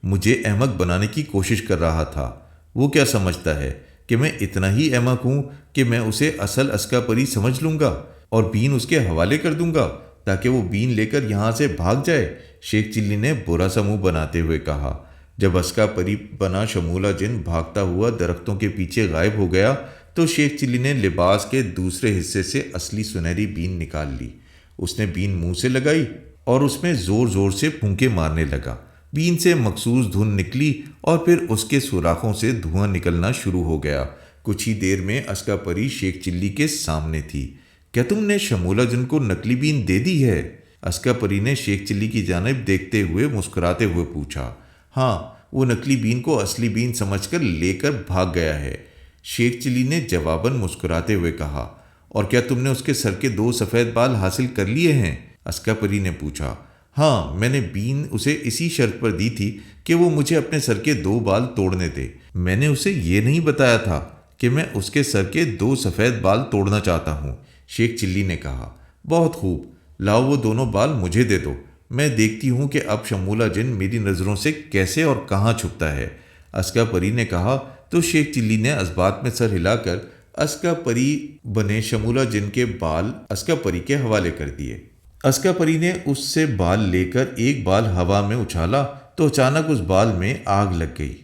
مجھے احمق بنانے کی کوشش کر رہا تھا، وہ کیا سمجھتا ہے کہ میں اتنا ہی احمق ہوں کہ میں اسے اصل اسکا پری سمجھ لوں گا اور بین اس کے حوالے کر دوں گا تاکہ وہ بین لے کر یہاں سے بھاگ جائے، شیخ چلی نے برا سا منہ بناتے ہوئے کہا۔ جب اسکا پری بنا شمولہ جن بھاگتا ہوا درختوں کے پیچھے غائب ہو گیا تو شیخ چلی نے لباس کے دوسرے حصے سے اصلی سنہری بین نکال لی۔ اس نے بین منہ سے لگائی اور اس میں زور زور سے پھونکے مارنے لگا۔ بین سے مخصوص دھن نکلی اور پھر اس کے سوراخوں سے دھواں نکلنا شروع ہو گیا۔ کچھ ہی دیر میں اسکا پری شیخ چلی کے سامنے تھی۔ کیا تم نے شمولہ جن کو نکلی بین دے دی ہے؟ اسکا پری نے شیخ چلی کی جانب دیکھتے ہوئے مسکراتے ہوئے پوچھا۔ ہاں، وہ نکلی بین کو اصلی بین سمجھ کر لے کر بھاگ گیا ہے، شیخ چلی نے جواباً مسکراتے ہوئے کہا۔ اور کیا تم نے اس کے سر کے 2 سفید بال حاصل کر لیے ہیں؟ اسکا پری نے پوچھا۔ ہاں، میں نے بین اسے اسی شرط پر دی تھی کہ وہ مجھے اپنے سر کے 2 بال توڑنے دے، میں نے اسے یہ نہیں بتایا تھا کہ میں اس کے سر کے 2 سفید بال توڑنا چاہتا ہوں، شیخ چلی نے کہا۔ بہت خوب، لاؤ وہ دونوں بال مجھے دے دو، میں دیکھتی ہوں کہ اب شمولہ جن میری نظروں سے کیسے اور کہاں چھپتا ہے، اسکا پری نے کہا تو شیخ چلی نے اس بات میں سر ہلا کر اسکا پری بنے شمولہ جن کے بال اسکا پری کے حوالے کر دیے۔ اسکا پری نے اس سے بال لے کر ایک بال ہوا میں اچھالا تو اچانک اس بال میں آگ لگ گئی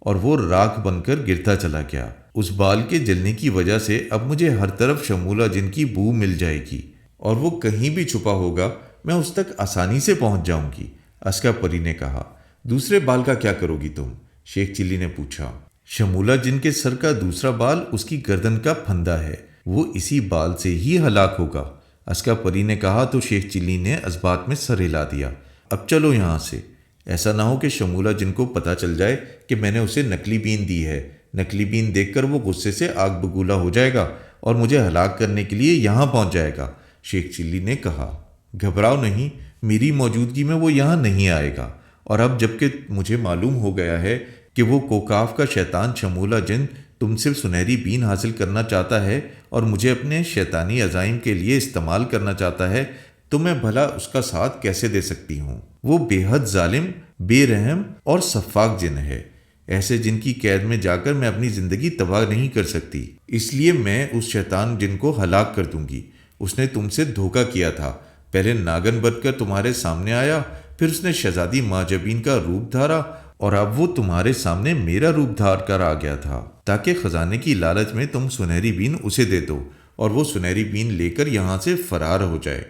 اور وہ راکھ بن کر گرتا چلا گیا۔ اس بال کے جلنے کی وجہ سے اب مجھے ہر طرف شمولہ جن کی بو مل جائے گی اور وہ کہیں بھی چھپا ہوگا میں اس تک آسانی سے پہنچ جاؤں گی، اسکا پری نے کہا۔ دوسرے بال کا کیا کرو گی تم؟ شیخ چلی نے پوچھا۔ شمولہ جن کے سر کا دوسرا بال اس کی گردن کا پھندا ہے، وہ اسی بال سے ہی ہلاک ہوگا، اسکا پری نے کہا تو شیخ چلی نے اس بات میں سر ہلا دیا۔ اب چلو یہاں سے، ایسا نہ ہو کہ شمولہ جن کو پتہ چل جائے کہ میں نے اسے نکلی بین دی ہے، نکلی بین دیکھ کر وہ غصے سے آگ بگولا ہو جائے گا اور مجھے ہلاک کرنے کے لیے یہاں پہنچ جائے گا، شیخ چلی نے کہا۔ گھبراؤ نہیں، میری موجودگی میں وہ یہاں نہیں آئے گا، اور اب جبکہ مجھے معلوم ہو گیا ہے کہ وہ کوکاف کا شیطان شمولہ جن تم سے سنہری بین حاصل کرنا چاہتا ہے اور مجھے اپنے شیطانی عزائم کے لیے استعمال کرنا چاہتا ہے، تو میں بھلا اس کا ساتھ کیسے دے سکتی ہوں؟ وہ بے حد ظالم، بے رحم اور سفاک جن ہے، ایسے جن کی قید میں جا کر میں اپنی زندگی تباہ نہیں کر سکتی، اس لیے میں اس شیطان جن کو ہلاک کر دوں گی۔ اس نے تم سے دھوکہ کیا تھا، پہلے ناگن بن کر تمہارے سامنے آیا، پھر اس نے شہزادی ماجبین کا روپ دھارا اور اب وہ تمہارے سامنے میرا روپ دھار کر آ گیا تھا تاکہ خزانے کی لالچ میں تم سنہری بین اسے دے دو اور وہ سنہری بین لے کر یہاں سے فرار ہو جائے۔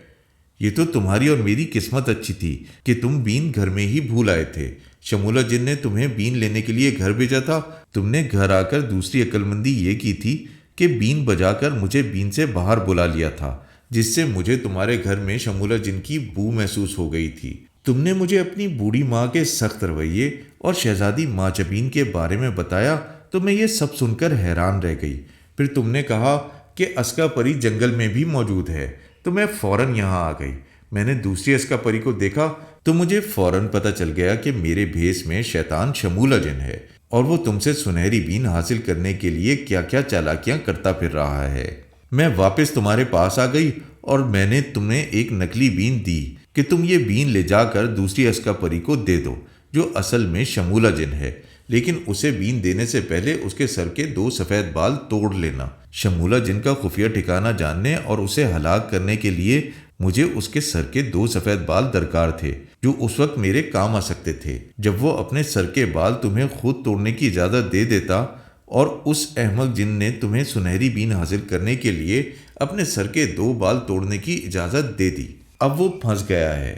یہ تو تمہاری اور میری قسمت اچھی تھی کہ تم بین گھر میں ہی بھول آئے تھے، شمولہ جن نے تمہیں بین لینے کے لیے گھر بھیجا تھا، تم نے گھر آ کر دوسری عقل مندی یہ کی تھی کہ بین بجا کر مجھے بین سے باہر بلا لیا تھا، جس سے مجھے تمہارے گھر میں شمولہ جن کی بو محسوس ہو گئی تھی۔ تم نے مجھے اپنی بوڑھی ماں کے سخت رویے اور شہزادی ماجبین کے بارے میں بتایا تو میں یہ سب سن کر حیران رہ گئی۔ پھر تم نے کہا کہ اسکا پری جنگل میں بھی موجود ہے، تو میں فوراً یہاں آ گئی۔ میں نے دوسری اسکا پری کو دیکھا تو مجھے فوراً پتہ چل گیا کہ میرے بھیس میں شیطان شمولہ جن ہے، اور وہ تم سے سنہری بین حاصل کرنے کے لیے کیا کیا چالاکیاں کرتا پھر رہا ہے۔ میں واپس تمہارے پاس آ گئی اور میں نے تمہیں ایک نکلی بین دی کہ تم یہ بین لے جا کر دوسری اسکا پری کو دے دو جو اصل میں شمولہ جن ہے، لیکن اسے بین دینے سے پہلے اس کے سر کے 2 سفید بال توڑ لینا۔ شمولہ جن کا خفیہ ٹھکانہ جاننے اور اسے ہلاک کرنے کے لیے مجھے اس کے سر کے 2 سفید بال درکار تھے جو اس وقت میرے کام آ سکتے تھے جب وہ اپنے سر کے بال تمہیں خود توڑنے کی اجازت دے دیتا، اور اس احمق جن نے تمہیں سنہری بین حاصل کرنے کے لیے اپنے سر کے 2 بال توڑنے کی اجازت دے دی۔ اب وہ پھنس گیا ہے،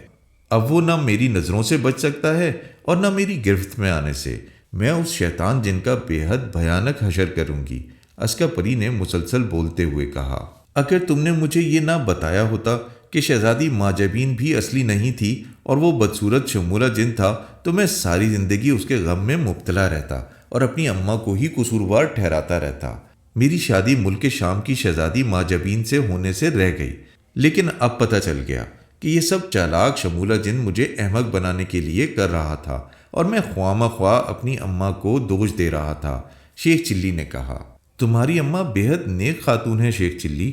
اب وہ نہ میری نظروں سے بچ سکتا ہے اور نہ میری گرفت میں آنے سے۔ میں اس شیطان جن کا بے حد بھیانک حشر کروں گی، اسکا پری نے مسلسل بولتے ہوئے کہا۔ اگر تم نے مجھے یہ نہ بتایا ہوتا کہ شہزادی ماجبین بھی اصلی نہیں تھی اور وہ بدصورت شمولہ جن تھا تو میں ساری زندگی اس کے غم میں مبتلا رہتا اور اپنی اماں کو ہی قصوروار ٹھہراتا رہتا۔ میری شادی ملک شام کی شہزادی ماجبین سے ہونے سے رہ گئی، لیکن اب پتہ چل گیا کہ یہ سب چالاک شمولہ جن مجھے احمق بنانے کے لیے کر رہا تھا، اور میں خواہ مخواہ اپنی اماں کو دوش دے رہا تھا۔ شیخ چلی نے کہا، تمہاری اماں بے حد نیک خاتون ہے شیخ چلی۔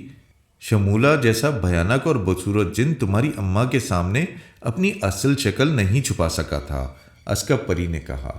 شمولہ جیسا بھیانک اور بدصورت جن تمہاری اماں کے سامنے اپنی اصل شکل نہیں چھپا سکا تھا، اسکا پری نے کہا۔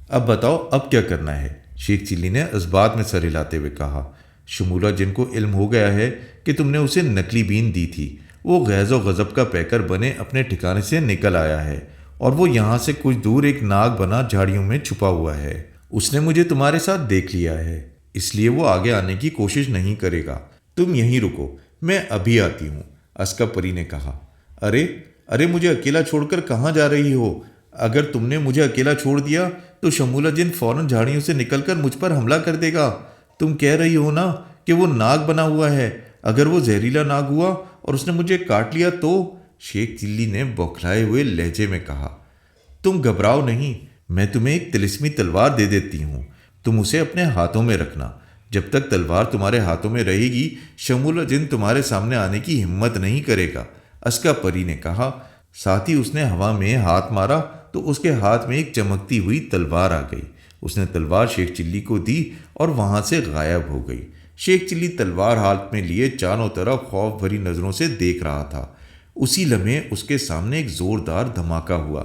اب بتاؤ اب کیا کرنا ہے؟ شیخ چلی نے اس بات میں سر ہلاتے ہوئے کہا۔ شمولہ جن کو علم ہو گیا ہے کہ تم نے اسے نکلی بین دی تھی، وہ غیظ و غضب کا پیکر بنے اپنے ٹھکانے سے نکل آیا ہے، اور وہ یہاں سے کچھ دور ایک ناگ بنا جھاڑیوں میں چھپا ہوا ہے۔ اس نے مجھے تمہارے ساتھ دیکھ لیا ہے، اس لیے وہ آگے آنے کی کوشش نہیں کرے گا۔ تم یہیں رکو، میں ابھی آتی ہوں، اسکا پری نے کہا۔ ارے مجھے اکیلا چھوڑ کر کہاں جا رہی ہو؟ اگر تم نے مجھے اکیلا چھوڑ دیا تو شمولہ جن فوراً جھاڑیوں سے نکل کر مجھ پر حملہ کر دے گا۔ تم کہہ رہی ہو نا کہ وہ ناگ بنا ہوا ہے، اگر وہ زہریلا ناگ ہوا اور اس نے مجھے کاٹ لیا تو؟ شیخ چلی نے بوکھلائے ہوئے لہجے میں کہا۔ تم گھبراؤ نہیں، میں تمہیں ایک طلسمی تلوار دے دیتی ہوں، تم اسے اپنے ہاتھوں میں رکھنا۔ جب تک تلوار تمہارے ہاتھوں میں رہے گی شمولہ جن تمہارے سامنے آنے کی ہمت نہیں کرے گا، اسکا پری نے کہا۔ ساتھ ہی اس نے ہوا میں ہاتھ مارا تو اس کے ہاتھ میں ایک چمکتی ہوئی تلوار آ گئی۔ اس نے تلوار شیخ چلی کو دی اور وہاں سے غائب ہو گئی۔ شیخ چلی تلوار ہاتھ میں لیے چاروں طرف خوف بھری نظروں سے دیکھ رہا تھا۔ اسی لمحے اس کے سامنے ایک زوردار دھماکہ ہوا۔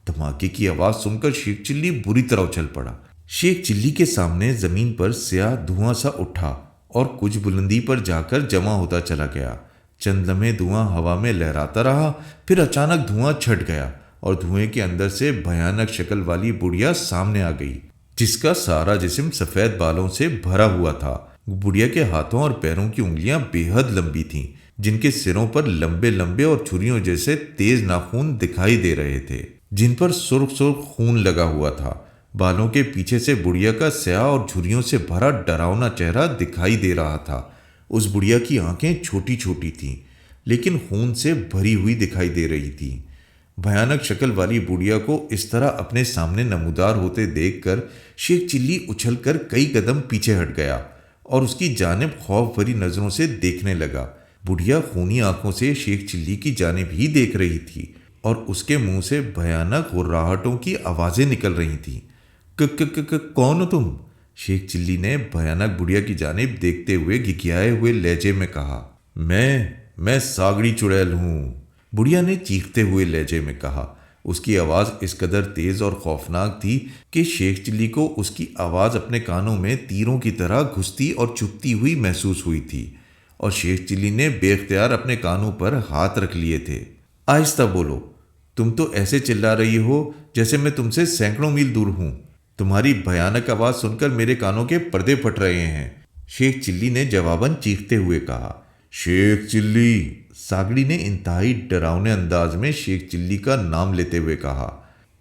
دھماکے کی آواز سن کر شیخ چلی بری طرح اچھل پڑا۔ شیخ چلی کے سامنے زمین پر سیاہ دھواں سا اٹھا اور کچھ بلندی پر جا کر جمع ہوتا چلا گیا۔ چند لمحے دھواں ہوا میں لہراتا رہا، پھر اچانک دھواں چھٹ گیا اور دھوئیں کے اندر سے بھیانک شکل والی بڑھیا سامنے آ گئی، جس کا سارا جسم سفید بالوں سے بھرا ہوا تھا۔ بڑھیا کے ہاتھوں اور پیروں کی انگلیاں بے حد لمبی تھیں، جن کے سروں پر لمبے لمبے اور چھریوں جیسے تیز ناخن دکھائی دے رہے تھے، جن پر سرخ سرخ خون لگا ہوا تھا۔ بالوں کے پیچھے سے بڑھیا کا سیاہ اور جھریوں سے بھرا ڈراؤنا چہرہ دکھائی دے رہا تھا۔ اس بڑھیا کی آنکھیں چھوٹی چھوٹی تھیں لیکن خون سے بھری ہوئی دکھائی دے رہی تھیں۔ بھیانک شکل والی بڑھیا کو اس طرح اپنے سامنے نمودار ہوتے دیکھ کر شیخ چلی اچھل کر کئی قدم پیچھے ہٹ گیا اور اس کی جانب خوف بھری نظروں سے دیکھنے لگا۔ بڑھیا خونی آنکھوں سے شیخ چلی کی جانب ہی دیکھ رہی تھی اور اس کے منہ سے بھیانک غراہٹوں کی آوازیں نکل رہی تھیں۔ کون ہو تم؟ شیخ چلی نے بھیانک بڑھیا کی جانب دیکھتے ہوئے گھگھیائے ہوئے لہجے میں کہا۔ میں ساگڑی چڑیل ہوں، بڑھیا نے چیختے ہوئے لہجے میں کہا۔ اس کی آواز اس قدر تیز اور خوفناک تھی کہ شیخ چلی کو اس کی آواز اپنے کانوں میں تیروں کی طرح گھستی اور چبھتی ہوئی محسوس ہوئی تھی، اور شیخ چلی نے بے اختیار اپنے کانوں پر ہاتھ رکھ لیے تھے۔ آہستہ بولو، تم تو ایسے چلا رہی ہو جیسے میں تم سے سینکڑوں میل دور ہوں۔ تمہاری بھیانک آواز سن کر میرے کانوں کے پردے پھٹ رہے ہیں، شیخ چلی نے جواباً چیختے ہوئے کہا۔ شیخ چلی، ساگڑی نے انتہائی ڈراؤنے انداز میں شیخ چلی کا نام لیتے ہوئے کہا۔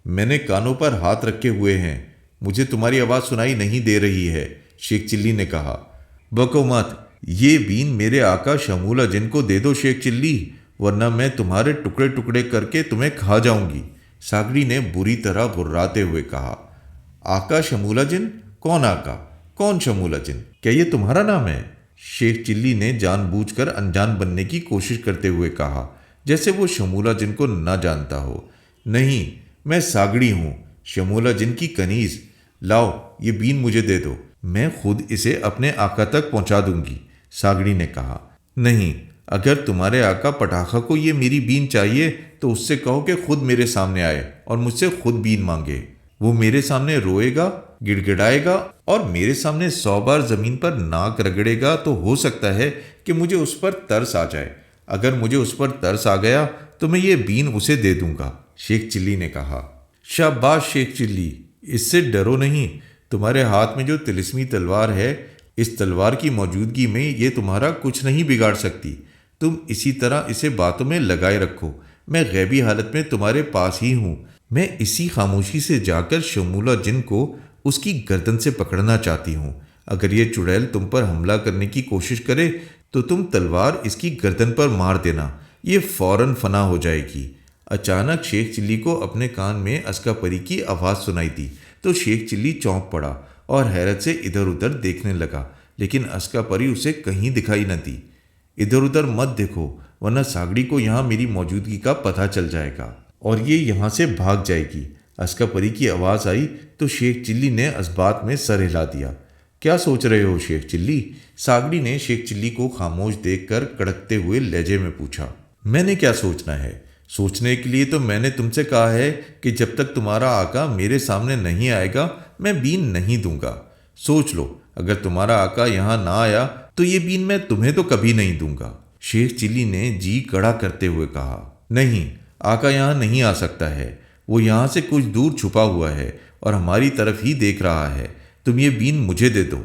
میں نے کانوں پر ہاتھ رکھے ہوئے ہیں، مجھے تمہاری آواز سنائی نہیں دے رہی ہے، شیخ چلی نے کہا۔ بکو مت، یہ بین میرے آقا شمولہ جن کو دے دو شیخ چلی، ورنہ میں تمہارے ٹکڑے ٹکڑے کر کے تمہیں کھا جاؤں گی، ساگڑی نے بری طرح غراتے ہوئے کہا۔ آقا شمولہ جن؟ کون آقا؟ کون شمولہ جن؟ کیا یہ تمہارا نام ہے؟ شیخ چلی نے جان بوجھ کر انجان بننے کی کوشش کرتے ہوئے کہا، جیسے وہ شمولہ جن کو نہ جانتا ہو۔ نہیں، میں ساگڑی ہوں، شمولہ جن کی کنیز۔ لاؤ یہ بین مجھے دے دو، میں خود اسے اپنے آقا تک پہنچا دوں گی، ساگڑی نے کہا۔ نہیں، اگر تمہارے آقا پٹاخہ کو یہ میری بین چاہیے تو اس سے کہو کہ خود میرے سامنے آئے اور مجھ سے خود بین مانگے۔ وہ میرے سامنے روئے گا، گڑ گڑائے گا اور میرے سامنے 100 بار زمین پر ناک رگڑے گا تو ہو سکتا ہے کہ مجھے اس پر ترس آ جائے۔ اگر مجھے اس پر ترس آ گیا تو میں یہ بین اسے دے دوں گا، شیخ چلی نے کہا۔ شاباش شیخ چلی، اس سے ڈرو نہیں۔ تمہارے ہاتھ میں جو طلسمی تلوار ہے، اس تلوار کی موجودگی میں یہ تمہارا کچھ نہیں بگاڑ سکتی۔ تم اسی طرح اسے باتوں میں لگائے رکھو، میں غیبی حالت میں تمہارے پاس ہی ہوں۔ میں اسی خاموشی سے جا کر شمولہ جن کو اس کی گردن سے پکڑنا چاہتی ہوں۔ اگر یہ چڑیل تم پر حملہ کرنے کی کوشش کرے تو تم تلوار اس کی گردن پر مار دینا، یہ فوراً فنا ہو جائے گی۔ اچانک شیخ چلی کو اپنے کان میں اسکا پری کی آواز سنائی دی تو شیخ چلی چونک پڑا اور حیرت سے ادھر ادھر دیکھنے لگا، لیکن اسکا پری اسے کہیں دکھائی نہ دی۔ ادھر ادھر مت دیکھو ورنہ ساگڑی کو یہاں میری موجودگی کا پتہ چل جائے گا اور یہ یہاں سے بھاگ جائے گی۔ اسکا پری کی آواز آئی تو شیخ چلی نے اس بات میں سر ہلا دیا۔ کیا سوچ رہے ہو شیخ چلی؟ ساگڑی نے شیخ چلی کو خاموش دیکھ کر کڑکتے ہوئے لہجے میں پوچھا۔ میں نے کیا سوچنا ہے؟ سوچنے کے لیے تو میں نے تم سے کہا ہے کہ جب تک تمہارا آقا میرے سامنے نہیں آئے گا میں بین نہیں دوں گا۔ سوچ لو، اگر تمہارا آقا یہاں نہ آیا تو یہ بین میں تمہیں تو کبھی نہیں دوں گا۔ شیخ چلی نے جی کڑا کرتے ہوئے کہا، نہیں، آقا یہاں نہیں آ سکتا ہے، وہ یہاں سے کچھ دور چھپا ہوا ہے اور ہماری طرف ہی دیکھ رہا ہے۔ تم یہ بین مجھے دے دو،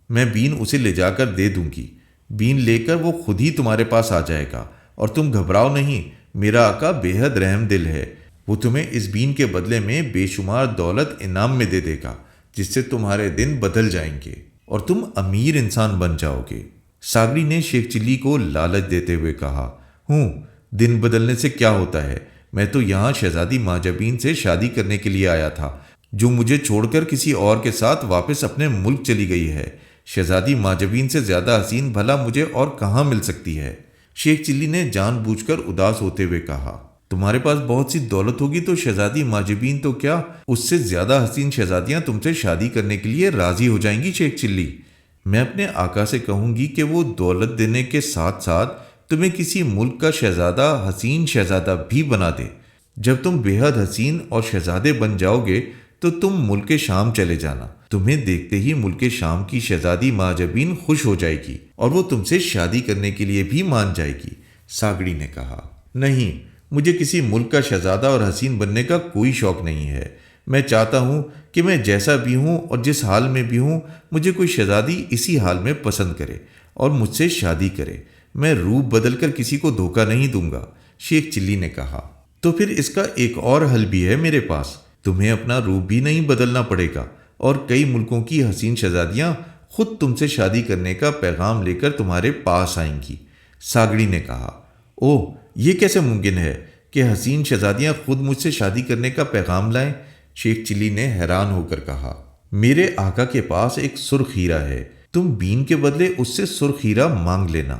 میں بین اسے لے جا کر دے دوں گی۔ بین لے کر وہ خود ہی تمہارے پاس آ جائے گا اور تم گھبراؤ نہیں، میرا آقا بے حد رحم دل ہے، وہ تمہیں اس بین کے بدلے میں بے شمار دولت انعام میں دے دے گا، جس سے تمہارے دن بدل جائیں گے اور تم امیر انسان بن جاؤ گے۔ ساگڑی نے شیخ چلی کو لالچ دیتے ہوئے کہا، دن بدلنے سے کیا ہوتا ہے؟ میں تو یہاں شہزادی ماجبین سے شادی کرنے کے لیے آیا تھا، جو مجھے چھوڑ کر کسی اور کے ساتھ واپس اپنے ملک چلی گئی ہے۔ شہزادی ماجبین سے زیادہ حسین بھلا مجھے اور کہاں مل سکتی ہے؟ شیخ چلی نے جان بوجھ کر اداس ہوتے ہوئے کہا، تمہارے پاس بہت سی دولت ہوگی تو شہزادی ماجبین تو کیا اس سے زیادہ حسین شہزادیاں تم سے شادی کرنے کے لیے راضی ہو جائیں گی شیخ چلی۔ میں اپنے آقا سے کہوں گی کہ وہ دولت دینے کے ساتھ ساتھ تمہیں کسی ملک کا شہزادہ، حسین شہزادہ بھی بنا دے۔ جب تم بے حد حسین اور شہزادے بن جاؤ گے تو تم ملک شام چلے جانا، تمہیں دیکھتے ہی ملک شام کی شہزادی ماجبین خوش ہو جائے گی اور وہ تم سے شادی کرنے کے لیے بھی مان جائے گی۔ ساگڑی نے کہا، نہیں، مجھے کسی ملک کا شہزادہ اور حسین بننے کا کوئی شوق نہیں ہے۔ میں چاہتا ہوں کہ میں جیسا بھی ہوں اور جس حال میں بھی ہوں، مجھے کوئی شہزادی اسی حال میں پسند کرے اور مجھ سے شادی کرے۔ میں روپ بدل کر کسی کو دھوکہ نہیں دوں گا، شیخ چلی نے کہا۔ تو پھر اس کا ایک اور حل بھی ہے میرے پاس، تمہیں اپنا روپ بھی نہیں بدلنا پڑے گا اور کئی ملکوں کی حسین شہزادیاں خود تم سے شادی کرنے کا پیغام لے کر تمہارے پاس آئیں گی۔ ساگڑی نے کہا، اوہ، یہ کیسے ممکن ہے کہ حسین شہزادیاں خود مجھ سے شادی کرنے کا پیغام لائیں؟ شیخ چلی نے حیران ہو کر کہا، میرے آقا کے پاس ایک سرخ ہیرا ہے، تم بین کے بدلے اس سے سرخ ہیرا مانگ لینا۔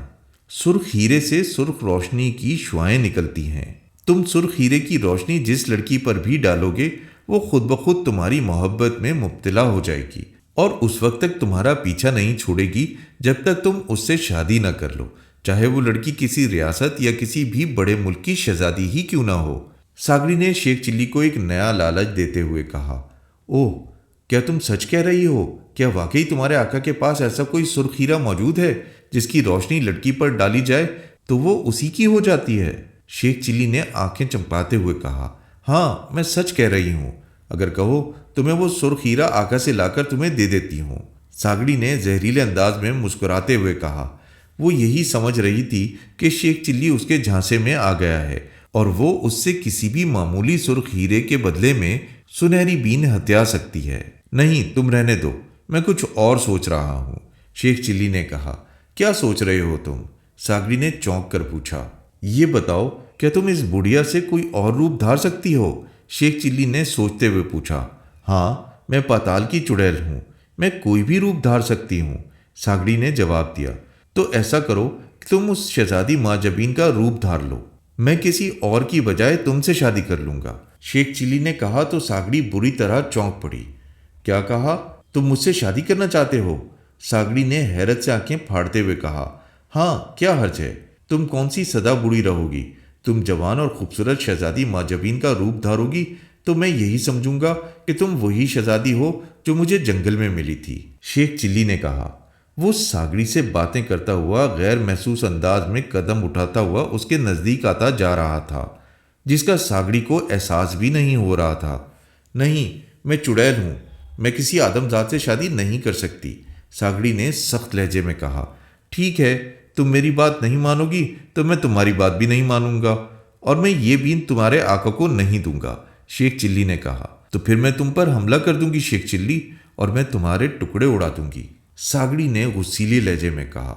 سرخ ہیرے سے سرخ روشنی کی شعائیں نکلتی ہیں، تم سرخ ہیرے کی روشنی جس لڑکی پر بھی ڈالو گے وہ خود بخود تمہاری محبت میں مبتلا ہو جائے گی اور اس وقت تک تمہارا پیچھا نہیں چھوڑے گی جب تک تم اس سے شادی نہ کر لو، چاہے وہ لڑکی کسی ریاست یا کسی بھی بڑے ملک کی شہزادی ہی کیوں نہ ہو۔ ساگڑی نے شیخ چلی کو ایک نیا لالچ دیتے ہوئے کہا، اوہ، کیا تم سچ کہہ رہی ہو؟ کیا واقعی تمہارے آقا کے پاس ایسا کوئی سرخ ہیرا موجود ہے جس کی روشنی لڑکی پر ڈالی جائے تو وہ اسی کی ہو جاتی ہے؟ شیخ چلی نے آنکھیں چمکاتے ہوئے کہا، ہاں، میں سچ کہہ رہی ہوں، اگر کہو تو میں وہ سرخ ہیرا آقا سے لا کر تمہیں دے دیتی ہوں۔ ساگڑی نے زہریلے انداز میں مسکراتے ہوئے کہا۔ وہ یہی سمجھ رہی تھی کہ شیخ چلی اس کے جھانسے میں آ گیا ہے اور وہ اس سے کسی بھی معمولی سرخ ہیرے کے بدلے میں سنہری بین ہتھیا سکتی ہے۔ نہیں، تم رہنے دو، میں کچھ اور سوچ رہا ہوں، شیخ چلی نے کہا۔ کیا سوچ رہے ہو تم؟ ساگڑی نے چونک کر پوچھا۔ یہ بتاؤ، کیا تم اس بڑھیا سے کوئی اور روپ دھار سکتی ہو؟ شیخ چلی نے سوچتے ہوئے پوچھا۔ ہاں، میں پاتال کی چڑیل ہوں، میں کوئی بھی روپ دھار سکتی ہوں، ساگڑی نے جواب دیا۔ تو ایسا کرو کہ تم اس شہزادی ماجبین کا روپ دھار لو، میں کسی اور کی بجائے تم سے شادی کر لوں گا۔ شیخ چلی نے کہا تو ساگڑی بری طرح چونک پڑی۔ کیا کہا؟ تم مجھ سے شادی کرنا چاہتے ہو؟ ساگڑی نے حیرت سے آنکھیں پھاڑتے ہوئے کہا۔ ہاں، کیا حرج ہے؟ تم کون سی سدا بوڑھی رہو گی؟ تم جوان اور خوبصورت شہزادی ماجبین کا روپ دھارو گی تو میں یہی سمجھوں گا کہ تم وہی شہزادی ہو جو مجھے جنگل میں ملی تھی۔ شیخ چلی نے کہا۔ وہ ساگڑی سے باتیں کرتا ہوا غیر محسوس انداز میں قدم اٹھاتا ہوا اس کے نزدیک آتا جا رہا تھا، جس کا ساگڑی کو احساس بھی نہیں ہو رہا تھا۔ نہیں، میں چڑیل ہوں، میں کسی آدم ذات سے شادی نہیں کر سکتی، ساگڑی نے سخت لہجے میں کہا۔ ٹھیک ہے، تم میری بات نہیں مانو گی تو میں تمہاری بات بھی نہیں مانوں گا، اور میں یہ بین تمہارے آقا کو نہیں دوں گا، شیخ چلی نے کہا۔ تو پھر میں تم پر حملہ کر دوں گی شیخ چلی، اور میں تمہارے ٹکڑے اڑا دوں گی، ساگڑی نے غصیلے لہجے میں کہا۔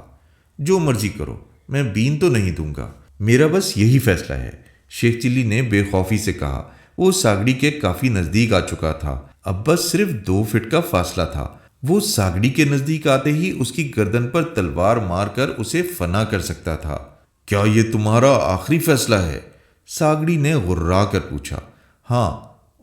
جو مرضی کرو، میں بین تو نہیں دوں گا، میرا بس یہی فیصلہ ہے، شیخ چلی نے بے خوفی سے کہا۔ وہ ساگڑی کے کافی نزدیک آ چکا تھا، اب بس صرف 2 فٹ کا فاصلہ تھا۔ وہ ساگڑی کے نزدیک آتے ہی اس کی گردن پر تلوار مار کر اسے فنا کر سکتا تھا۔ کیا یہ تمہارا آخری فیصلہ ہے؟ ساگڑی نے غرا کر پوچھا۔ ہاں،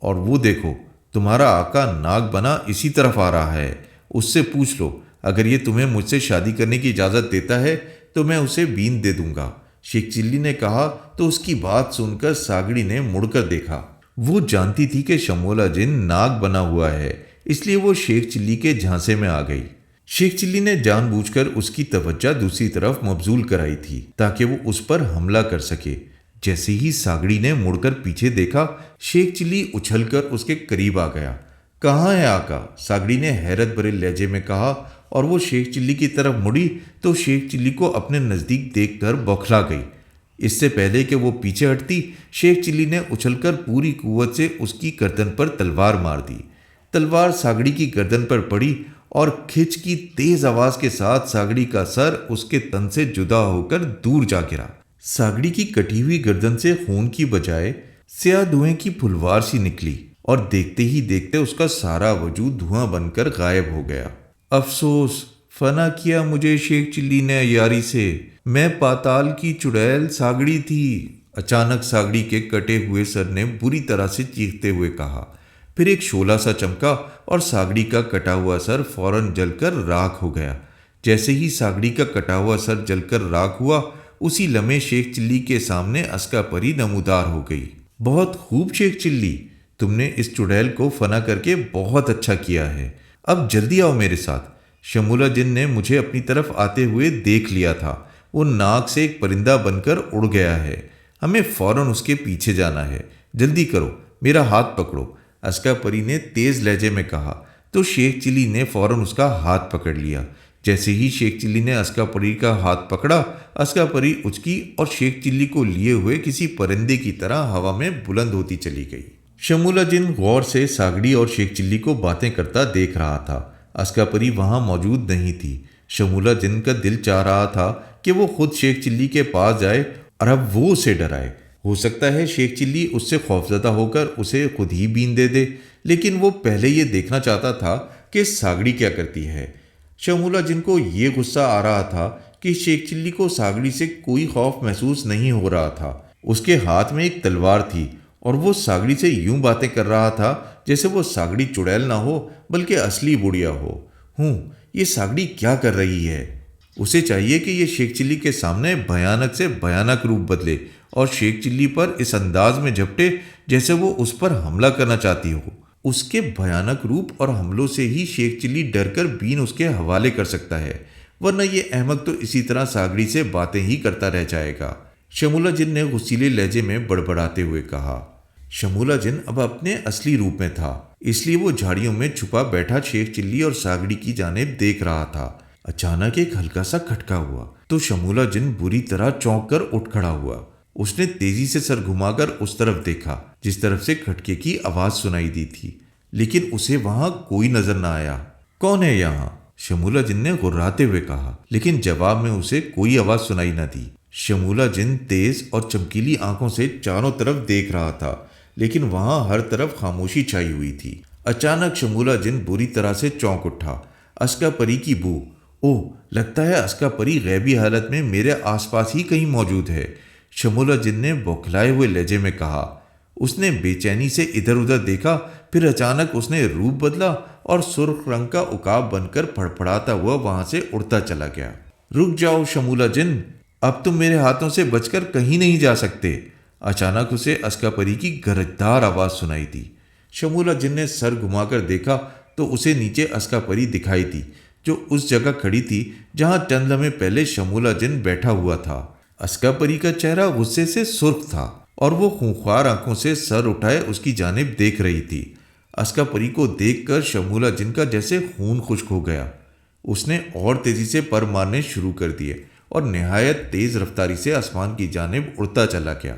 اور وہ دیکھو، تمہارا آقا ناگ بنا اسی طرف آ رہا ہے، اس سے پوچھ لو، اگر یہ تمہیں مجھ سے شادی کرنے کی اجازت دیتا ہے تو میں اسے بین دے دوں گا، شیخ چلی نے کہا۔ تو اس کی بات سن کر ساگڑی نے مڑ کر دیکھا۔ وہ جانتی تھی کہ شمولہ جن ناگ بنا ہوا ہے، اس لیے وہ شیخ چلی کے جھانسے میں آ گئی۔ شیخ چلی نے جان بوجھ کر اس کی توجہ دوسری طرف مبذول کرائی تھی تاکہ وہ اس پر حملہ کر سکے۔ جیسے ہی ساگڑی نے مڑ کر پیچھے دیکھا، شیخ چلی اچھل کر اس کے قریب آ گیا۔ کہاں ہے آقا؟ ساگڑی نے حیرت بھرے لہجے میں کہا، اور وہ شیخ چلی کی طرف مڑی تو شیخ چلی کو اپنے نزدیک دیکھ کر بوکھلا گئی۔ اس سے پہلے کہ وہ پیچھے ہٹتی، شیخ چلی نے اچھل کر پوری قوت سے اس کی گردن پر تلوار مار دی۔ تلوار ساگڑی کی گردن پر پڑی اور کھچ کی تیز آواز کے ساتھ ساگڑی کا سر اس کے تن سے جدا ہو کر دور جا گرا۔ ساگڑی کی کٹی ہوئی گردن سے خون کی بجائے سیاہ دھوئیں کی پھلوار سی نکلی، اور دیکھتے ہی دیکھتے اس کا سارا وجود دھواں بن کر غائب ہو گیا۔ افسوس، فنا کیا مجھے شیخ چلی نے عیاری سے، میں پاتال کی چڑیل ساگڑی تھی، اچانک ساگڑی کے کٹے ہوئے سر نے بری طرح سے چیختے ہوئے کہا۔ پھر ایک شعلہ سا چمکا اور ساگڑی کا کٹا ہوا سر فوراً جل کر راکھ ہو گیا۔ جیسے ہی ساگڑی کا کٹا ہوا سر جل کر راکھ ہوا، اسی لمحے شیخ چلی کے سامنے اسکا پری نمودار ہو گئی۔ بہت خوب شیخ چلی، تم نے اس چڑیل کو فنا کر کے بہت اچھا کیا ہے، اب جلدی آؤ میرے ساتھ۔ شمولہ جن نے مجھے اپنی طرف آتے ہوئے دیکھ لیا تھا، وہ ناک سے ایک پرندہ بن کر اڑ گیا ہے، ہمیں فوراً اس کے پیچھے جانا ہے، جلدی کرو، میرا ہاتھ پکڑو، اسکا پری نے تیز لہجے میں کہا۔ تو شیخ چلی نے فوراً اس کا ہاتھ پکڑ لیا۔ جیسے ہی شیخ چلی نے اسکا پری کا ہاتھ پکڑا، اسکا پری اچکی اور شیخ چلی کو لیے ہوئے کسی پرندے کی طرح ہوا میں بلند ہوتی چلی گئی۔ شمولہ جن غور سے ساگڑی اور شیخ چلی کو باتیں کرتا دیکھ رہا تھا۔ اسکا پری وہاں موجود نہیں تھی۔ شمولہ جن کا دل چاہ رہا تھا کہ وہ خود شیخ چلی کے پاس جائے اور اب وہ اسے ڈرائے۔ ہو سکتا ہے شیخ چلی اس سے خوفزدہ ہو کر اسے خود ہی بین دے دے، لیکن وہ پہلے یہ دیکھنا چاہتا تھا کہ ساگڑی کیا کرتی ہے۔ شمولہ جن کو یہ غصہ آ رہا تھا کہ شیخ چلی کو ساگڑی سے کوئی خوف محسوس نہیں ہو رہا تھا۔ اس کے ہاتھ میں ایک تلوار تھی اور وہ ساگڑی سے یوں باتیں کر رہا تھا جیسے وہ ساگڑی چڑیل نہ ہو بلکہ اصلی بڑھیا ہو۔ یہ ساگڑی کیا کر رہی ہے؟ اسے چاہیے کہ یہ شیخ چلی کے سامنے بھیانک سے بھیانک روپ بدلے اور شیخ چلی پر اس انداز میں جھپٹے جیسے وہ اس پر حملہ کرنا چاہتی ہو۔ اس کے بھیانک روپ اور حملوں سے ہی شیخ چلی ڈر کر بین اس کے حوالے کر سکتا ہے، ورنہ یہ احمق تو اسی طرح ساگڑی سے باتیں ہی کرتا رہ جائے گا، شمولہ جن نے غصیلے لہجے میں بڑبڑاتے ہوئے کہا۔ شمولہ جن اب اپنے اصلی روپ میں تھا، اس لیے وہ جھاڑیوں میں چھپا بیٹھا شیخ چلی اور ساگڑی کی جانب دیکھ رہا تھا۔ اچانک ایک ہلکا سا کھٹکا ہوا تو شمولہ جن بری طرح چونک کر اٹھ کھڑا ہوا۔ اس نے تیزی سے سر گھما کر اس طرف دیکھا جس طرف سے کھٹکے کی آواز سنائی دی تھی، لیکن اسے وہاں کوئی نظر نہ آیا۔ کون ہے یہاں؟ شمولہ جن نے غراتے ہوئے کہا، لیکن جواب میں اسے کوئی آواز سنائی نہ دی۔ شمولہ جن تیز اور چمکیلی آنکھوں سے چاروں طرف دیکھ رہا تھا، لیکن وہاں ہر طرف خاموشی چھائی ہوئی تھی۔ اچانک شمولہ جن بری طرح سے چونک اٹھا۔ اسکا پری کی بو! اوہ، لگتا ہے اسکا پری غیبی حالت میں میرے آس پاس ہی کہیں موجود ہے، شمولہ جن نے بوکھلائے ہوئے لہجے میں کہا۔ اس نے بے چینی سے ادھر ادھر دیکھا، پھر اچانک اس نے روپ بدلا اور سرخ رنگ کا عقاب بن کر پھڑپھڑاتا ہوا وہاں سے اڑتا چلا گیا۔ رک جاؤ شمولہ جن، اب تم میرے ہاتھوں سے بچ کر کہیں نہیں جا سکتے۔ اچانک اسے اسکا پری کی گرجدار آواز سنائی دی۔ شمولہ جن نے سر گھما کر دیکھا تو اسے نیچے اسکا پری دکھائی دی، جو اس جگہ کھڑی تھی جہاں چند لمحے پہلے شمولہ جن بیٹھا ہوا تھا۔ اسکا پری کا چہرہ غصے سے سرخ تھا اور وہ خونخوار آنکھوں سے سر اٹھائے اس کی جانب دیکھ رہی تھی۔ اسکا پری کو دیکھ کر شمولہ جن کا جیسے خون خشک ہو گیا۔ اس نے اور تیزی سے پر مارنے شروع کر دیے اور نہایت تیز رفتاری سے آسمان کی جانب اڑتا چلا گیا۔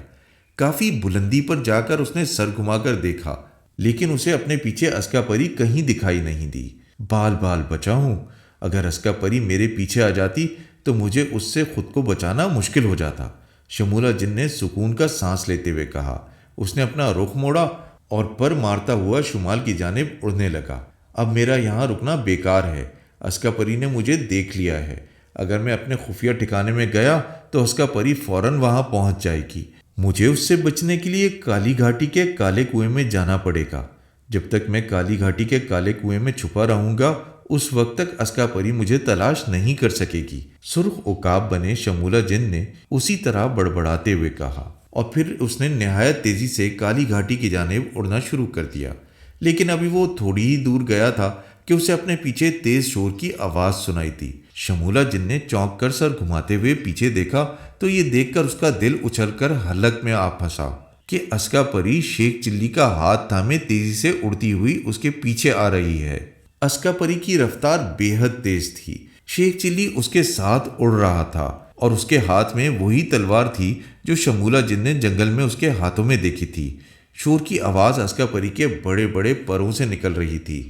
کافی بلندی پر جا کر اس نے سر گھما کر دیکھا، لیکن اسے اپنے پیچھے اسکا پری کہیں دکھائی نہیں دی۔ بال بال بچا ہوں، اگر اسکا پری میرے پیچھے آ جاتی تو مجھے اس سے خود کو بچانا مشکل ہو جاتا، شمولہ جن نے سکون کا سانس لیتے ہوئے کہا۔ اس نے اپنا رخ موڑا اور پر مارتا ہوا شمال کی جانب اڑنے لگا۔ اب میرا یہاں رکنا بیکار ہے، اسکا پری نے مجھے دیکھ لیا ہے۔ اگر میں اپنے خفیہ ٹھکانے میں گیا تو اسکا پری فوراً وہاں پہنچ جائے گی۔ مجھے اس سے بچنے کے لیے کالی گھاٹی کے کالے کنویں میں جانا پڑے گا۔ جب تک میں کالی گھاٹی کے کالے کنویں میں چھپا رہوں گا اس وقت تک اسکا پری مجھے تلاش نہیں کر سکے گی، سرخ عقاب بنے شمولہ جن نے اسی طرح بڑبڑاتے ہوئے کہا، اور پھر اس نے نہایت تیزی سے کالی گھاٹی کی جانب اڑنا شروع کر دیا۔ لیکن ابھی وہ تھوڑی ہی دور گیا تھا کہ اسے اپنے پیچھے تیز شور کی آواز سنائی دی۔ شمولہ جن نے چونک کر سر گھماتے ہوئے پیچھے دیکھا تو یہ دیکھ کر اس کا دل اچھل کر حلق میں آ پھنسا کہ اسکا پری شیخ چلی کا ہاتھ تھامے تیزی سے اڑتی ہوئی اس کے پیچھے آ رہی ہے۔ اسکا پری کی رفتار بے حد تیز تھی۔ شیخ چلی اس کے ساتھ اڑ رہا تھا اور اس کے ہاتھ میں وہی تلوار تھی جو شمولہ جن نے جنگل میں اس کے ہاتھوں میں دیکھی تھی۔ شور کی آواز اسکا پری کے بڑے بڑے پروں سے نکل رہی تھی۔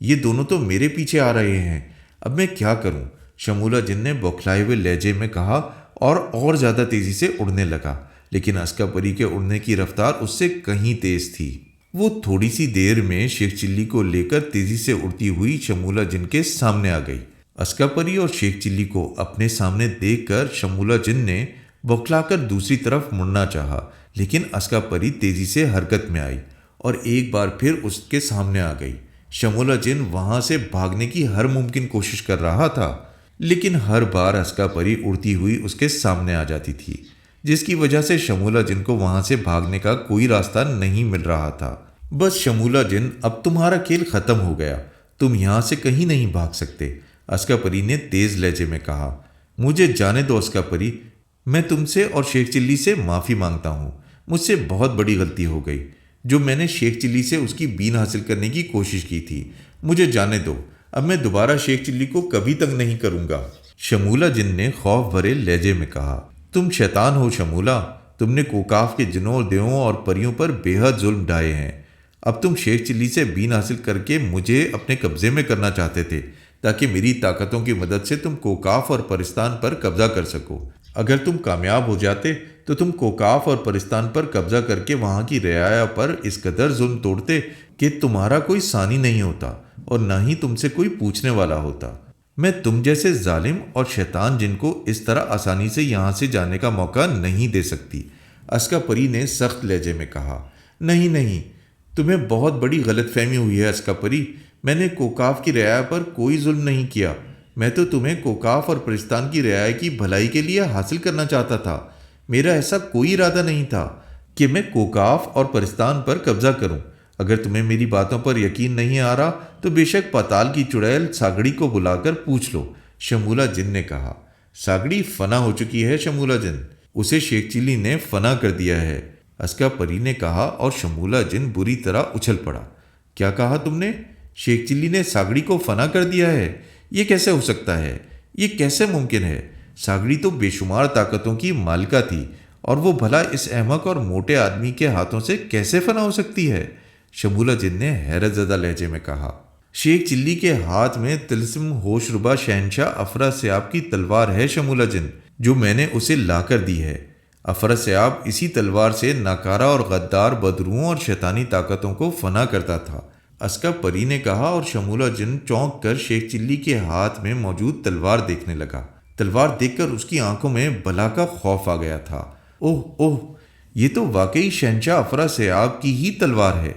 یہ دونوں تو میرے پیچھے آ رہے ہیں، اب میں کیا کروں، شمولہ جن نے بوکھلائے ہوئے لہجے میں کہا اور زیادہ تیزی سے اڑنے لگا، لیکن اسکا پری کے اڑنے کی رفتار اس سے کہیں تیز تھی۔ وہ تھوڑی سی دیر میں شیخ چلی کو لے کر تیزی سے اڑتی ہوئی شمولہ جن کے سامنے آ گئی۔ اسکا پری اور شیخ چلی کو اپنے سامنے دیکھ کر شمولہ جن نے بوکھلا کر دوسری طرف مڑنا چاہا، لیکن اسکا پری تیزی سے حرکت میں آئی اور ایک بار پھر اس کے سامنے آ گئی۔ شمولہ جن وہاں سے بھاگنے کی ہر ممکن کوشش کر رہا تھا، لیکن ہر بار اسکا پری اڑتی ہوئی اس کے سامنے آ جاتی تھی، جس کی وجہ سے شمولہ جن کو وہاں سے بھاگنے کا کوئی راستہ نہیں مل رہا تھا۔ بس شمولہ جن، اب تمہارا کھیل ختم ہو گیا، تم یہاں سے کہیں نہیں بھاگ سکتے، اسکا پری نے تیز لہجے میں کہا۔ مجھے جانے دو اسکا پری، میں تم سے اور شیخ چلی سے معافی مانگتا ہوں، مجھ سے بہت بڑی غلطی ہو گئی جو میں نے شیخ چلی سے اس کی بین حاصل کرنے کی کوشش کی تھی، مجھے جانے دو، اب میں دوبارہ شیخ چلی کو کبھی تنگ نہیں کروں گا، شمولہ جن نے خوف بھرے لہجے میں کہا۔ تم شیطان ہو شمولہ، تم نے کوکاف کے جنوں اور دیووں اور پریوں پر بے حد ظلم ڈھائے ہیں۔ اب تم شیخ چلی سے بین حاصل کر کے مجھے اپنے قبضے میں کرنا چاہتے تھے تاکہ میری طاقتوں کی مدد سے تم کوکاف اور پرستان پر قبضہ کر سکو۔ اگر تم کامیاب ہو جاتے تو تم کوکاف اور پرستان پر قبضہ کر کے وہاں کی رعایا پر اس قدر ظلم توڑتے کہ تمہارا کوئی ثانی نہیں ہوتا اور نہ ہی تم سے کوئی پوچھنے والا ہوتا۔ میں تم جیسے ظالم اور شیطان جن کو اس طرح آسانی سے یہاں سے جانے کا موقع نہیں دے سکتی، اسکا پری نے سخت لہجے میں کہا۔ نہیں نہیں، تمہیں بہت بڑی غلط فہمی ہوئی ہے اسکا پری، میں نے کوکاف کی رعایا پر کوئی ظلم نہیں کیا، میں تو تمہیں کوکاف اور پرستان کی رعایا کی بھلائی کے لیے حاصل کرنا چاہتا تھا، میرا ایسا کوئی ارادہ نہیں تھا کہ میں کوکاف اور پرستان پر قبضہ کروں۔ اگر تمہیں میری باتوں پر یقین نہیں آ رہا تو بے شک پاتال کی چڑیل ساگڑی کو بلا کر پوچھ لو، شمولہ جن نے کہا۔ ساگڑی فنا ہو چکی ہے شمولہ جن، اسے شیخ چلی نے فنا کر دیا ہے، اسکا پری نے کہا، اور شمولہ جن بری طرح اچھل پڑا۔ کیا کہا تم نے؟ شیخ چلی نے ساگڑی کو فنا کر دیا ہے؟ یہ کیسے ہو سکتا ہے؟ یہ کیسے ممکن ہے؟ ساگڑی تو بے شمار طاقتوں کی مالکہ تھی، اور وہ بھلا اس احمق اور موٹے آدمی کے ہاتھوں سے کیسے فنا ہو سکتی ہے؟ شمولہ جن نے حیرت زدہ لہجے میں کہا۔ شیخ چلی کے ہاتھ میں طلسم ہوش ربا شہنشاہ افرا سیاب کی تلوار ہے شمولہ جن، جو میں نے اسے لا کر دی ہے۔ افرا سیاب اسی تلوار سے ناکارہ اور غدار بدروؤں اور شیطانی طاقتوں کو فنا کرتا تھا۔ اسکا پری نے کہا، اور شمولہ جن چونک کر شیخ چلی کے ہاتھ میں موجود تلوار دیکھنے لگا۔ تلوار دیکھ کر اس کی آنکھوں میں بلا کا خوف آ گیا تھا۔ اوہ اوہ، یہ تو واقعی شہنشاہ افرا سیاب کی ہی تلوار ہے۔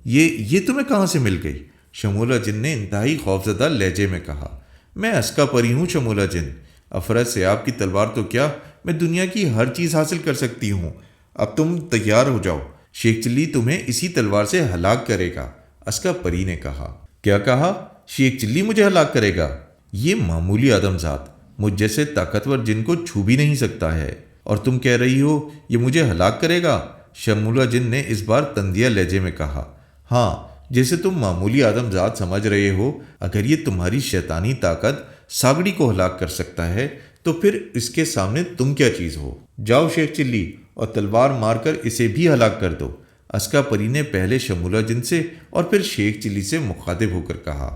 یہ تمہیں کہاں سے مل گئی؟ شمولہ جن نے انتہائی خوفزدہ لہجے میں کہا۔ میں اسکا پری ہوں شمولہ جن، افرا سیاب کی تلوار تو کیا، میں دنیا کی ہر چیز حاصل کر سکتی ہوں۔ اب تم تیار ہو جاؤ، شیخ چلی تمہیں اسی تلوار سے ہلاک کرے گا، اسکا پری نے کہا۔ کیا کہا؟ شیخ چلی مجھے ہلاک کرے گا؟ یہ معمولی آدم ذات مجھ جیسے طاقتور جن کو چھو بھی نہیں سکتا ہے، اور تم کہہ رہی ہو یہ مجھے ہلاک کرے گا؟ شمولہ جن نے اس بار تندیہ لہجے میں کہا۔ ہاں، جیسے تم معمولی آدم ذات سمجھ رہے ہو، اگر یہ تمہاری شیطانی طاقت ساگڑی کو ہلاک کر سکتا ہے تو پھر اس کے سامنے تم کیا چیز ہو؟ جاؤ شیخ چلی اور تلوار مار کر اسے بھی ہلاک کر دو، اسکا پری نے پہلے شمولہ جن سے اور پھر شیخ چلی سے مخاطب ہو کر کہا۔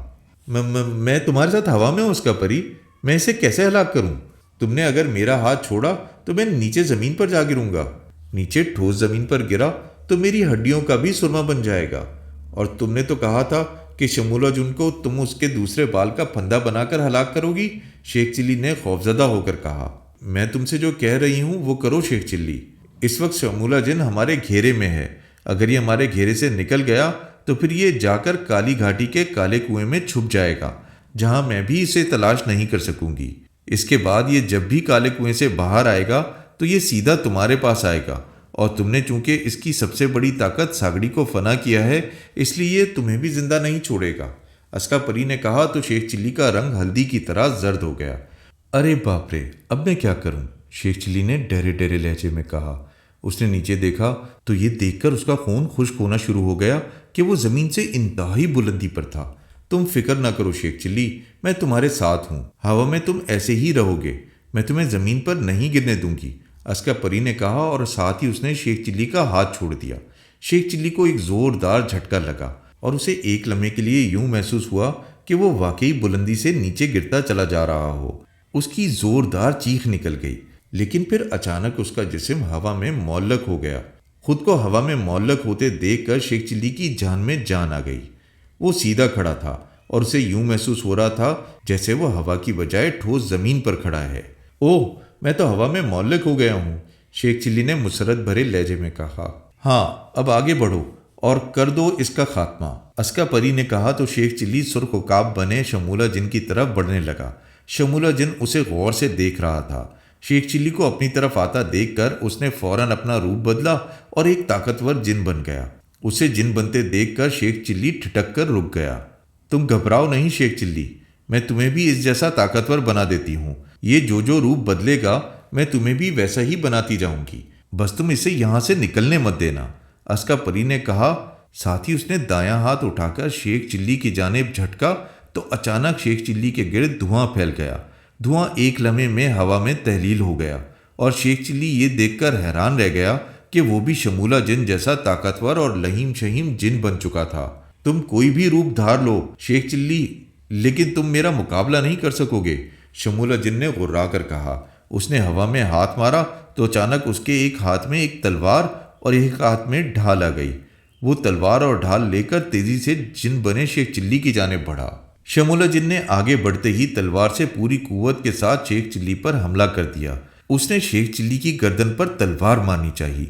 میں تمہارے ساتھ ہوا میں ہوں اسکا پری، میں اسے کیسے ہلاک کروں؟ تم نے اگر میرا ہاتھ چھوڑا تو میں نیچے زمین پر جا گروں گا، نیچے ٹھوس زمین پر گرا تو میری ہڈیوں کا بھی سرما بن جائے گا، اور تم نے تو کہا تھا کہ شمولہ جن کو تم اس کے دوسرے بال کا پھندا بنا کر ہلاک کرو گی، شیخ چلی نے خوفزدہ ہو کر کہا۔ میں تم سے جو کہہ رہی ہوں وہ کرو شیخ چلی، اس وقت شمولہ جن ہمارے گھیرے میں ہے، اگر یہ ہمارے گھیرے سے نکل گیا تو پھر یہ جا کر کالی گھاٹی کے کالے کنویں میں چھپ جائے گا، جہاں میں بھی اسے تلاش نہیں کر سکوں گی۔ اس کے بعد یہ جب بھی کالے کنویں سے باہر آئے گا تو یہ سیدھا تمہارے پاس آئے گا، اور تم نے چونکہ اس کی سب سے بڑی طاقت ساگڑی کو فنا کیا ہے، اس لیے یہ تمہیں بھی زندہ نہیں چھوڑے گا، اسکا پری نے کہا تو شیخ چلی کا رنگ ہلدی کی طرح زرد ہو گیا۔ ارے باپ رے، اب میں کیا کروں؟ شیخ چلی نے ڈرے ڈرے لہجے میں کہا۔ اس نے نیچے دیکھا تو یہ دیکھ کر اس کا خون خشک ہونا شروع ہو گیا کہ وہ زمین سے انتہائی بلندی پر تھا۔ تم فکر نہ کرو شیخ چلی، میں تمہارے ساتھ ہوں، ہوا میں تم ایسے ہی رہو گے، میں تمہیں زمین پر نہیں گرنے دوں گی، اسکا پری نے کہا، اور ساتھ ہی اس نے شیخ چلی کا ہاتھ چھوڑ دیا۔ شیخ چلی کو ایک زوردار جھٹکا لگا اور اسے ایک لمحے کے لیے یوں محسوس ہوا کہ وہ واقعی بلندی سے نیچے گرتا چلا جا رہا ہو۔ اس کی زوردار چیخ نکل گئی، لیکن پھر اچانک اس کا جسم ہوا میں معلق ہو گیا۔ خود کو ہوا میں معلق ہوتے دیکھ کر شیخ چلی کی جان میں جان آ گئی۔ وہ سیدھا کھڑا تھا اور اسے یوں محسوس ہو رہا تھا جیسے وہ ہوا کی بجائے ٹھوس زمین پر کھڑا ہے۔ اوہ، میں تو ہوا میں معلق ہو گیا ہوں، شیخ چلی نے مسرت بھرے لہجے میں کہا۔ ہاں، اب آگے بڑھو اور کر دو اس کا خاتمہ، اسکا پری نے کہا تو شیخ چلی سرخ عقاب بنے شمولہ جن کی طرف بڑھنے لگا۔ شمولہ جن اسے غور سے دیکھ رہا تھا۔ شیخ چلی کو اپنی طرف آتا دیکھ کر اس نے فوراً اپنا روپ بدلا اور ایک طاقتور جن بن گیا۔ اسے جن بنتے دیکھ کر شیخ چلی ٹھٹک کر رک گیا۔ تم گھبراؤ نہیں شیخ چلی، میں تمہیں بھی اس جیسا طاقتور بنا دیتی ہوں، یہ جو روپ بدلے گا میں تمہیں بھی ویسا ہی بناتی جاؤں گی، بس تم اسے یہاں سے نکلنے مت دینا، اسکا پری نے کہا۔ ساتھ ہی اس نے دایاں ہاتھ اٹھا کر شیخ چلی کی جانب جھٹکا تو اچانک شیخ چلی کے گرد دھواں پھیل گیا۔ دھواں ایک لمحے میں ہوا میں تحلیل ہو گیا اور شیخ چلی یہ دیکھ کر حیران رہ گیا کہ وہ بھی شمولہ جن جیسا طاقتور اور لہیم شہیم جن بن چکا تھا۔ تم کوئی بھی روپ دھار لو شیخ چلی، لیکن تم میرا مقابلہ نہیں کر سکو گے، شمولہ جن نے غرا کر کہا۔ اس نے ہوا میں ہاتھ مارا تو اچانک اس کے ایک ہاتھ میں ایک تلوار اور ایک ہاتھ میں ڈھال آ گئی۔ وہ تلوار اور ڈھال لے کر تیزی سے جن بنے شیخ چلی کی جانب بڑھا۔ شمولہ جن نے آگے بڑھتے ہی تلوار سے پوری قوت کے ساتھ شیخ چلی پر حملہ کر دیا۔ اس نے شیخ چلی کی گردن پر تلوار مارنی چاہی،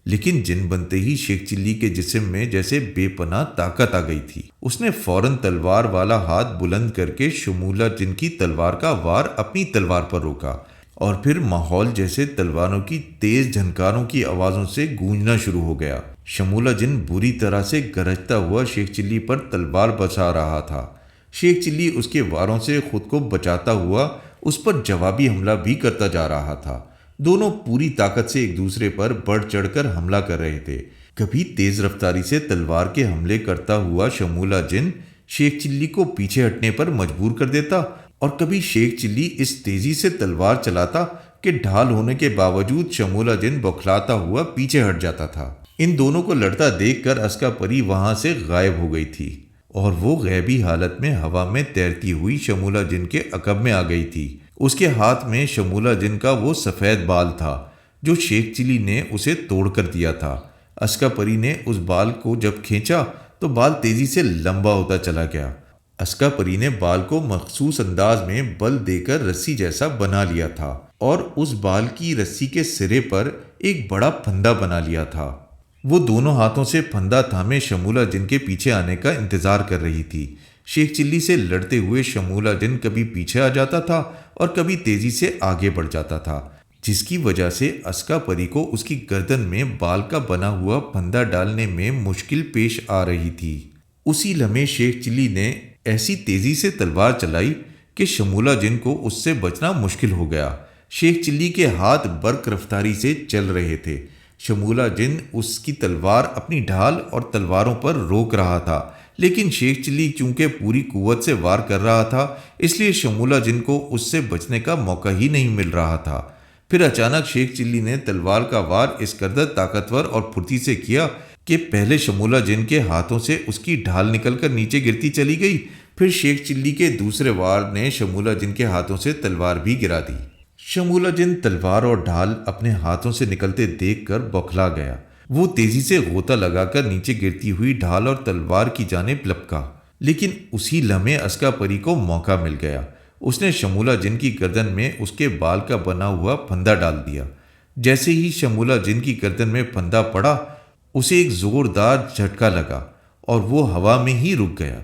لیکن جن بنتے ہی شیخ چلی کے جسم میں جیسے بے پناہ طاقت آ گئی تھی۔ اس نے فوراً تلوار والا ہاتھ بلند کر کے شمولہ جن کی تلوار کا وار اپنی تلوار پر روکا، اور پھر ماحول جیسے تلواروں کی تیز جھنکاروں کی آوازوں سے گونجنا شروع ہو گیا۔ شمولہ جن بری طرح سے گرجتا ہوا شیخ چلی پر تلوار برسا رہا تھا۔ شیخ چلی اس کے واروں سے خود کو بچاتا ہوا اس پر جوابی حملہ بھی کرتا جا رہا تھا۔ دونوں پوری طاقت سے ایک دوسرے پر بڑھ چڑھ کر حملہ کر رہے تھے۔ کبھی تیز رفتاری سے تلوار کے حملے کرتا ہوا شمولہ جن شیخ چلی کو پیچھے ہٹنے پر مجبور کر دیتا، اور کبھی شیخ چلی اس تیزی سے تلوار چلاتا کہ ڈھال ہونے کے باوجود شمولہ جن بوکھلاتا ہوا پیچھے ہٹ جاتا تھا۔ ان دونوں کو لڑتا دیکھ کر اسکا پری وہاں سے غائب ہو گئی تھی، اور وہ غیبی حالت میں ہوا میں تیرتی ہوئی شمولہ جن کے عقب میں آ گئی تھی۔ اس کے ہاتھ میں شمولہ جن کا وہ سفید بال تھا جو شیخ چلی نے اسے توڑ کر دیا تھا۔ اسکا پری نے اس بال کو جب کھینچا تو بال تیزی سے لمبا ہوتا چلا گیا۔ اسکا پری نے بال کو مخصوص انداز میں بل دے کر رسی جیسا بنا لیا تھا اور اس بال کی رسی کے سرے پر ایک بڑا پھندا بنا لیا تھا۔ وہ دونوں ہاتھوں سے پھندا تھامے شمولا جن کے پیچھے آنے کا انتظار کر رہی تھی۔ شیخ چلی سے لڑتے ہوئے شمولا جن کبھی پیچھے آ جاتا تھا اور کبھی تیزی سے آگے بڑھ جاتا تھا، جس کی وجہ سے اسکا پری کو اس کی گردن میں بال کا بنا ہوا پھندا ڈالنے میں مشکل پیش آ رہی تھی۔ اسی لمحے شیخ چلی نے ایسی تیزی سے تلوار چلائی کہ شمولا جن کو اس سے بچنا مشکل ہو گیا۔ شیخ چلی کے ہاتھ برق رفتاری سے چل رہے تھے۔ شمولا جن اس کی تلوار اپنی ڈھال اور تلواروں پر روک رہا تھا، لیکن شیخ چلی چونکہ پوری قوت سے وار کر رہا تھا، اس لیے شمولا جن کو اس سے بچنے کا موقع ہی نہیں مل رہا تھا۔ پھر اچانک شیخ چلی نے تلوار کا وار اس قدر طاقتور اور پھرتی سے کیا کہ پہلے شمولا جن کے ہاتھوں سے اس کی ڈھال نکل کر نیچے گرتی چلی گئی، پھر شیخ چلی کے دوسرے وار نے شمولا جن کے ہاتھوں سے تلوار بھی گرا دی۔ شمولا جن تلوار اور ڈھال اپنے ہاتھوں سے نکلتے دیکھ کر بوکھلا گیا۔ وہ تیزی سے غوطہ لگا کر نیچے گرتی ہوئی ڈھال اور تلوار کی جانب لپکا، لیکن اسی لمحے اسکا پری کو موقع مل گیا۔ اس نے شمولا جن کی گردن میں اس کے بال کا بنا ہوا پھندا ڈال دیا۔ جیسے ہی شمولا جن کی گردن میں پھندا پڑا، اسے ایک زوردار جھٹکا لگا اور وہ ہوا میں ہی رک گیا۔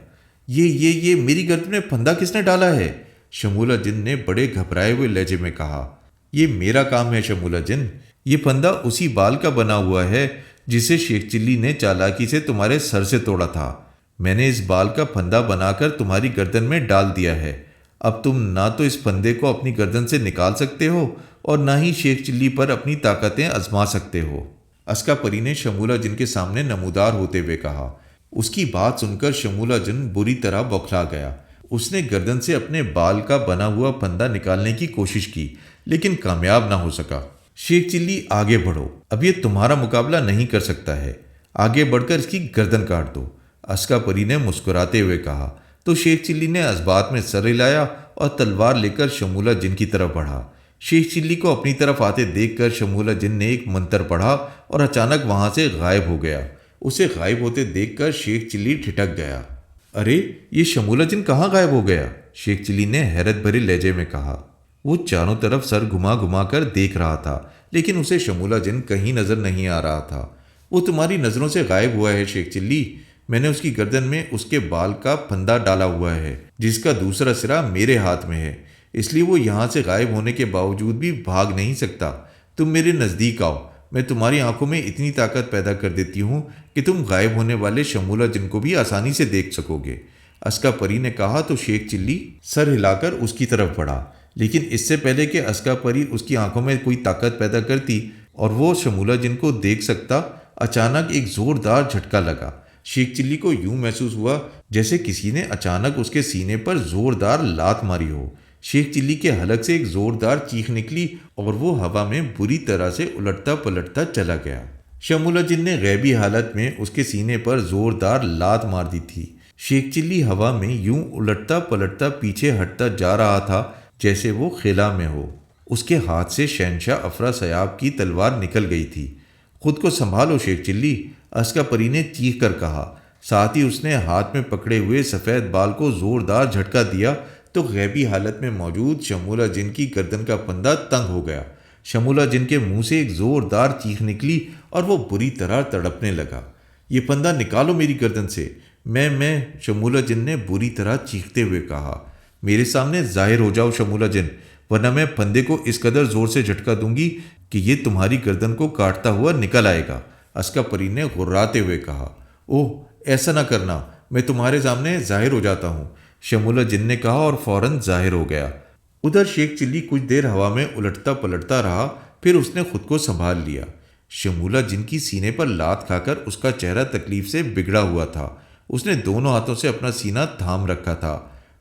یہ میری گردن میں پھندا کس نے ڈالا ہے؟ شمولا جن نے بڑے گھبرائے ہوئے لہجے میں کہا۔ یہ میرا کام ہے شمولا جن، یہ پھندا اسی بال کا بنا ہوا ہے جسے شیخ چلی نے چالاکی سے تمہارے سر سے توڑا تھا۔ میں نے اس بال کا پھندا بنا کر تمہاری گردن میں ڈال دیا ہے۔ اب تم نہ تو اس پھندے کو اپنی گردن سے نکال سکتے ہو اور نہ ہی شیخ چلی پر اپنی طاقتیں آزما سکتے ہو۔ اسکا پری نے شمولا جن کے سامنے نمودار ہوتے ہوئے کہا۔ اس کی بات سن کر شمولا جن بری طرح بوکھلا گیا۔ اس نے گردن سے اپنے بال کا بنا ہوا پھندا نکالنے کی کوشش کی، لیکن کامیاب نہ ہو سکا۔ شیخ چلی آگے بڑھو، اب یہ تمہارا مقابلہ نہیں کر سکتا ہے، آگے بڑھ کر اس کی گردن کاٹ دو، اسکا پری نے مسکراتے ہوئے کہا۔ تو شیخ چلی نے اسبات میں سر ہلایا اور تلوار لے کر شمولا جن کی طرف بڑھا۔ شیخ چلی کو اپنی طرف آتے دیکھ کر شمولا جن نے ایک منتر پڑھا اور اچانک وہاں سے غائب ہو گیا۔ اسے غائب ہوتے دیکھ کر شیخ چلی ٹھٹک گیا۔ ارے یہ شمولا جن کہاں غائب ہو گیا؟ شیخ چلی نے حیرت بھرے لہجے میں کہا۔ وہ چاروں طرف سر گھما گھما کر دیکھ رہا تھا، لیکن اسے شمولا جن کہیں نظر نہیں آ رہا تھا۔ وہ تمہاری نظروں سے غائب ہوا ہے شیخ چلی۔ میں نے اس کی گردن میں اس کے بال کا پھندا ڈالا ہوا ہے، جس کا دوسرا سرا میرے ہاتھ میں ہے، اس لیے وہ یہاں سے غائب ہونے کے باوجود بھی بھاگ نہیں سکتا۔ تم میرے نزدیک آؤ، میں تمہاری آنکھوں میں اتنی طاقت پیدا کر دیتی ہوں کہ تم غائب ہونے والے شمولا جن کو بھی آسانی سے دیکھ سکو گے۔ اسکا پری نے کہا تو شیخ چلی سر ہلا کر اس کی طرف بڑھا، لیکن اس سے پہلے کہ اسکا پری اس کی آنکھوں میں کوئی طاقت پیدا کرتی اور وہ شمولا جن کو دیکھ سکتا، اچانک ایک زوردار جھٹکا لگا۔ شیخ چلی کو یوں محسوس ہوا جیسے کسی نے اچانک اس کے سینے پر زوردار لات ماری ہو۔ شیخ چلی کے حلق سے ایک زوردار چیخ نکلی اور وہ ہوا میں بری طرح سے الٹتا پلٹتا چلا گیا۔ شمولا جن نے غیبی حالت میں اس کے سینے پر زوردار لات مار دی تھی۔ شیخ چلی ہوا میں یوں الٹتا پلٹتا پیچھے ہٹتا جا رہا تھا جیسے وہ خلا میں ہو۔ اس کے ہاتھ سے شہنشاہ افرا سیاب کی تلوار نکل گئی تھی۔ خود کو سنبھالو شیخ چلی، اسکا پری نے چیخ کر کہا۔ ساتھ ہی اس نے ہاتھ میں پکڑے ہوئے سفید بال کو زوردار جھٹکا دیا تو غیبی حالت میں موجود شمولا جن کی گردن کا پھندا تنگ ہو گیا۔ شمولا جن کے منہ سے ایک زوردار چیخ نکلی اور وہ بری طرح تڑپنے لگا۔ یہ پھندا نکالو میری گردن سے، میں شمولا جن نے بری طرح چیختے ہوئے کہا۔ میرے سامنے ظاہر ہو جاؤ شمولا جن، ورنہ میں پھندے کو اس قدر زور سے جھٹکا دوں گی کہ یہ تمہاری گردن کو کاٹتا ہوا نکل آئے گا، اسکا پری نے غراتے ہوئے کہا۔ اوہ ایسا نہ کرنا، میں تمہارے سامنے ظاہر ہو جاتا ہوں، شمولا جن نے کہا اور فوراً ظاہر ہو گیا۔ ادھر شیخ چلی کچھ دیر ہوا میں الٹتا پلٹتا رہا، پھر اس نے خود کو سنبھال لیا۔ شمولا جن کی سینے پر لات کھا کر اس کا چہرہ تکلیف سے بگڑا ہوا تھا۔ اس نے دونوں ہاتھوں سے اپنا سینہ تھام رکھا تھا۔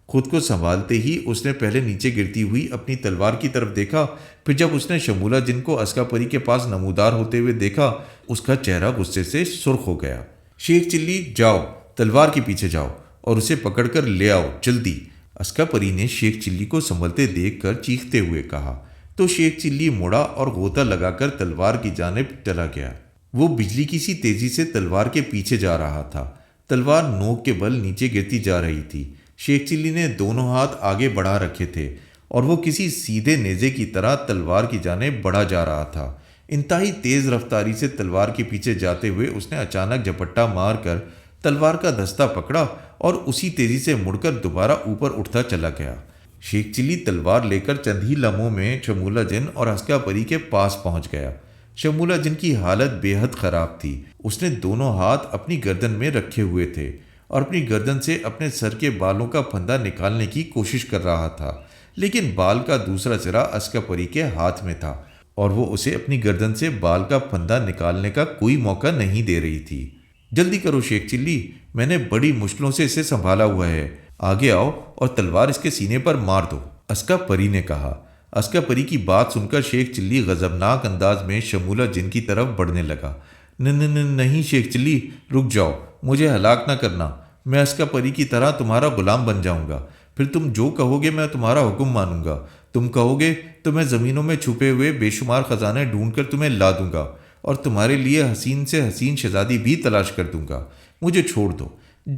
خود کو سنبھالتے ہی اس نے پہلے نیچے گرتی ہوئی اپنی تلوار کی طرف دیکھا، پھر جب اس نے شمولا جن کو اسکا پری کے پاس نمودار ہوتے ہوئے دیکھا، اس کا چہرہ غصے سے سرخ ہو گیا۔ شیخ چلی جاؤ، تلوار کے پیچھے جاؤ اور اسے پکڑ کر لے آؤ جلدی، اسکا پری نے شیخ چلی کو سنبھلتے دیکھ کر چیختے ہوئے کہا۔ تو شیخ چلی مڑا اور غوطہ لگا کر تلوار کی جانب چلا گیا۔ وہ بجلی کی سی تیزی سے تلوار کے پیچھے جا رہا تھا۔ تلوار نوک کے بل نیچے گرتی جا رہی تھی۔ شیخ چلی نے دونوں ہاتھ آگے بڑھا رکھے تھے اور وہ کسی سیدھے نیزے کی طرح تلوار کی جانب بڑھا جا رہا تھا۔ انتہائی تیز رفتاری سے تلوار کے پیچھے جاتے ہوئے اس نے اچانک جھپٹا مار کر تلوار کا دستہ پکڑا اور اسی تیزی سے مڑ کر دوبارہ اوپر اٹھتا چلا گیا۔ شیخ چلی تلوار لے کر چند ہی لمحوں میں شمولہ جن اور اسکا پری کے پاس پہنچ گیا۔ شمولہ جن کی حالت بے حد خراب تھی۔ اس نے دونوں ہاتھ اپنی گردن میں رکھے ہوئے تھے اور اپنی گردن سے اپنے سر کے بالوں کا پھندا نکالنے کی کوشش کر رہا تھا، لیکن بال کا دوسرا سرا اسکا پری کے ہاتھ میں تھا اور وہ اسے اپنی گردن سے بال کا پھندا نکالنے کا کوئی موقع نہیں دے رہی تھی۔ جلدی کرو شیخ چلی، میں نے بڑی مشکلوں سے اسے سنبھالا ہوا ہے، آگے آؤ اور تلوار اس کے سینے پر مار دو، اسکا پری نے کہا۔ اسکا پری کی بات سن کر شیخ چلی غضبناک انداز میں شمولہ جن کی طرف بڑھنے لگا۔ نہیں شیخ چلی، رک جاؤ، مجھے ہلاک نہ کرنا، میں اسکا پری کی طرح تمہارا غلام بن جاؤں گا، پھر تم جو کہو گے میں تمہارا حکم مانوں گا، تم کہو گے تو میں زمینوں میں چھپے ہوئے بے شمار خزانے ڈھونڈ کر تمہیں لا دوں گا اور تمہارے لیے حسین سے حسین شہزادی بھی تلاش کر دوں گا، مجھے چھوڑ دو،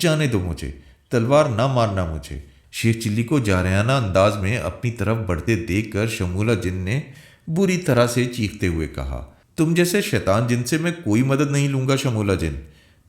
جانے دو مجھے، تلوار نہ مارنا مجھے۔ شیخ چلی کو جارحانہ انداز میں اپنی طرف بڑھتے دیکھ کر شمولہ جن نے بری طرح سے چیختے ہوئے کہا، تم جیسے شیطان جن سے میں کوئی مدد نہیں لوں گا شمولہ جن،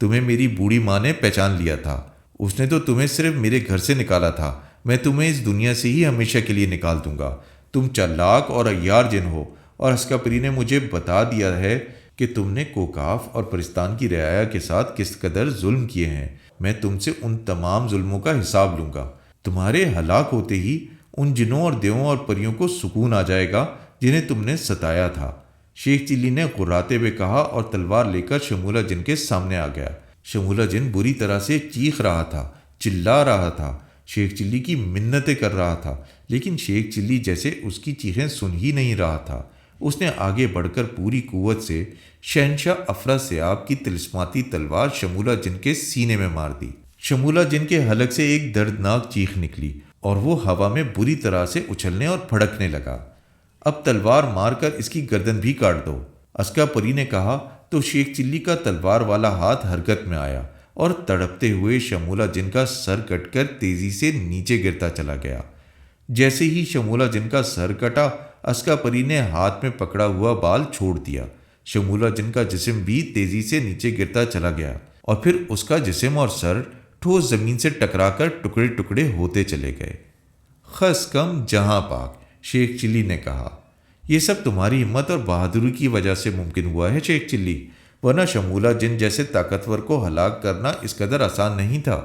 تمہیں میری بوڑھی ماں نے پہچان لیا تھا، اس نے تو تمہیں صرف میرے گھر سے نکالا تھا، میں تمہیں اس دنیا سے ہی ہمیشہ کے لیے نکال دوں گا، تم چالاک اور عیار جن ہو، اور اسکا پری نے مجھے بتا دیا ہے کہ تم نے کوکاف اور پرستان کی رعایا کے ساتھ کس قدر ظلم کیے ہیں، میں تم سے ان تمام ظلموں کا حساب لوں گا، تمہارے ہلاک ہوتے ہی ان جنوں اور دیووں اور پریوں کو سکون آ جائے گا جنہیں تم نے ستایا تھا۔ شیخ چلی نے غراتے ہوئے کہا اور تلوار لے کر شمولہ جن کے سامنے آ گیا۔ شمولہ جن بری طرح سے چیخ رہا تھا، چلا رہا تھا، شیخ چلی کی منتیں کر رہا تھا، لیکن شیخ چلی جیسے اس کی چیخیں سن ہی نہیں رہا تھا۔ اس نے آگے بڑھ کر پوری قوت سے شہنشاہ افراسیاب کی طلسماتی تلوار شمولہ جن کے سینے میں مار دی۔ شمولہ جن کے حلق سے ایک دردناک چیخ نکلی اور وہ ہوا میں بری طرح سے اچھلنے اور پھڑکنے لگا۔ اب تلوار مار کر اس کی گردن بھی کاٹ دو، اسکا پری نے کہا تو شیخ چلی کا تلوار والا ہاتھ حرکت میں آیا اور تڑپتے ہوئے شمولہ جن کا سر کٹ کر تیزی سے نیچے گرتا چلا گیا۔ جیسے ہی شمولہ جن کا سر کٹا، اسکا پری نے ہاتھ میں پکڑا ہوا بال چھوڑ دیا۔ شمولہ جن کا جسم بھی تیزی سے نیچے گرتا چلا گیا اور پھر اس کا جسم اور سر ٹھوس زمین سے ٹکرا کر ٹکڑے ٹکڑے ہوتے چلے گئے۔ خس کم جہاں پاک، شیخ چلی نے کہا، یہ سب تمہاری ہمت اور بہادری کی وجہ سے ممکن ہوا ہے شیخ چلی، ورنہ شمولہ جن جیسے طاقتور کو ہلاک کرنا اس قدر آسان نہیں تھا۔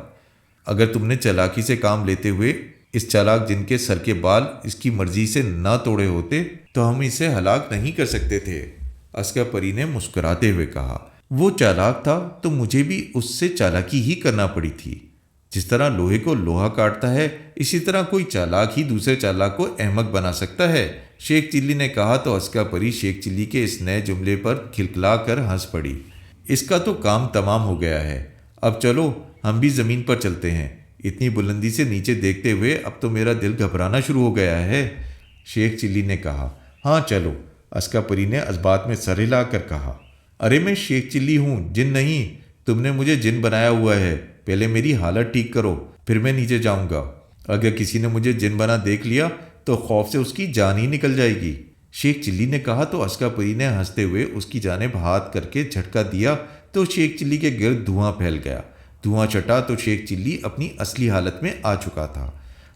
اگر تم نے چالاکی سے کام لیتے ہوئے اس چالاک جن کے سر کے بال اس کی مرضی سے نہ توڑے ہوتے تو ہم اسے ہلاک نہیں کر سکتے تھے، اسکا پری نے مسکراتے ہوئے کہا۔ وہ چالاک تھا تو مجھے بھی اس سے چالاکی ہی کرنا پڑی تھی، جس طرح لوہے کو لوہا کاٹتا ہے اسی طرح کوئی چالاک ہی دوسرے چالاک کو احمق بنا سکتا ہے، شیخ چلی نے کہا تو اسکا پری شیخ چلی کے اس نئے جملے پر کھلکھلا کر ہنس پڑی۔ اس کا تو کام تمام ہو گیا ہے، اب چلو ہم بھی زمین پر چلتے ہیں، اتنی بلندی سے نیچے دیکھتے ہوئے اب تو میرا دل گھبرانا شروع ہو گیا ہے، شیخ چلی نے کہا۔ ہاں چلو، اسکا پری نے اسبات میں سر ہلا کر کہا۔ ارے میں شیخ چلی ہوں، جن نہیں، تم نے مجھے جن بنایا ہوا ہے، پہلے میری حالت ٹھیک کرو پھر میں نیچے جاؤں گا، اگر کسی نے مجھے جن بنا دیکھ لیا تو خوف سے اس کی جان ہی نکل جائے گی، شیخ چلی نے کہا تو اسکا پری نے ہنستے ہوئے اس کی جانب ہاتھ کر کے جھٹکا دیا تو شیخ چلی کے گرد دھواں پھیل گیا۔ دھواں چٹا تو شیخ چلی اپنی اصلی حالت میں آ چکا تھا۔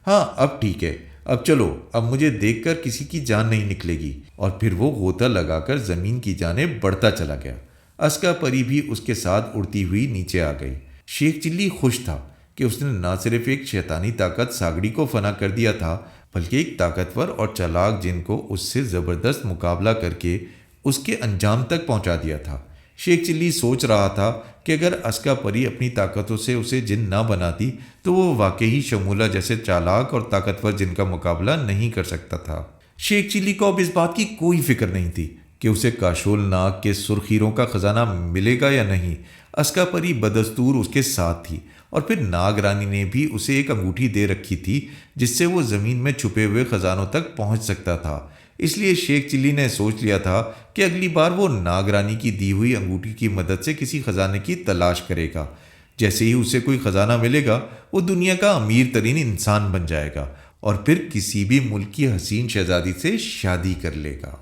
ہاں اب ٹھیک ہے، اب چلو، اب مجھے دیکھ کر کسی کی جان نہیں نکلے گی، اور پھر وہ غوطہ لگا کر زمین کی جانب بڑھتا چلا گیا۔ اسکا پری بھی اس کے ساتھ اڑتی ہوئی نیچے آ گئی۔ شیخ چلی خوش تھا کہ اس نے نہ صرف ایک شیطانی طاقت ساگڑی کو فنا کر دیا تھا بلکہ ایک طاقتور اور چالاک جن کو اس سے زبردست مقابلہ کر کے اس کے انجام تک پہنچا دیا تھا۔ شیخ چلی سوچ رہا تھا کہ اگر اسکا پری اپنی طاقتوں سے اسے جن نہ بناتی تو وہ واقعی شمولہ جیسے چالاک اور طاقتور جن کا مقابلہ نہیں کر سکتا تھا۔ شیخ چلی کو اب اس بات کی کوئی فکر نہیں تھی کہ اسے کاشول ناگ کے سرخ ہیروں کا خزانہ ملے گا یا نہیں۔ اسکا پری بدستور اس کے ساتھ تھی اور پھر ناگ رانی نے بھی اسے ایک انگوٹھی دے رکھی تھی جس سے وہ زمین میں چھپے ہوئے خزانوں تک پہنچ سکتا تھا۔ اس لیے شیخ چلی نے سوچ لیا تھا کہ اگلی بار وہ ناگ رانی کی دی ہوئی انگوٹھی کی مدد سے کسی خزانے کی تلاش کرے گا۔ جیسے ہی اسے کوئی خزانہ ملے گا وہ دنیا کا امیر ترین انسان بن جائے گا اور پھر کسی بھی ملک کی حسین شہزادی سے شادی کر لے گا۔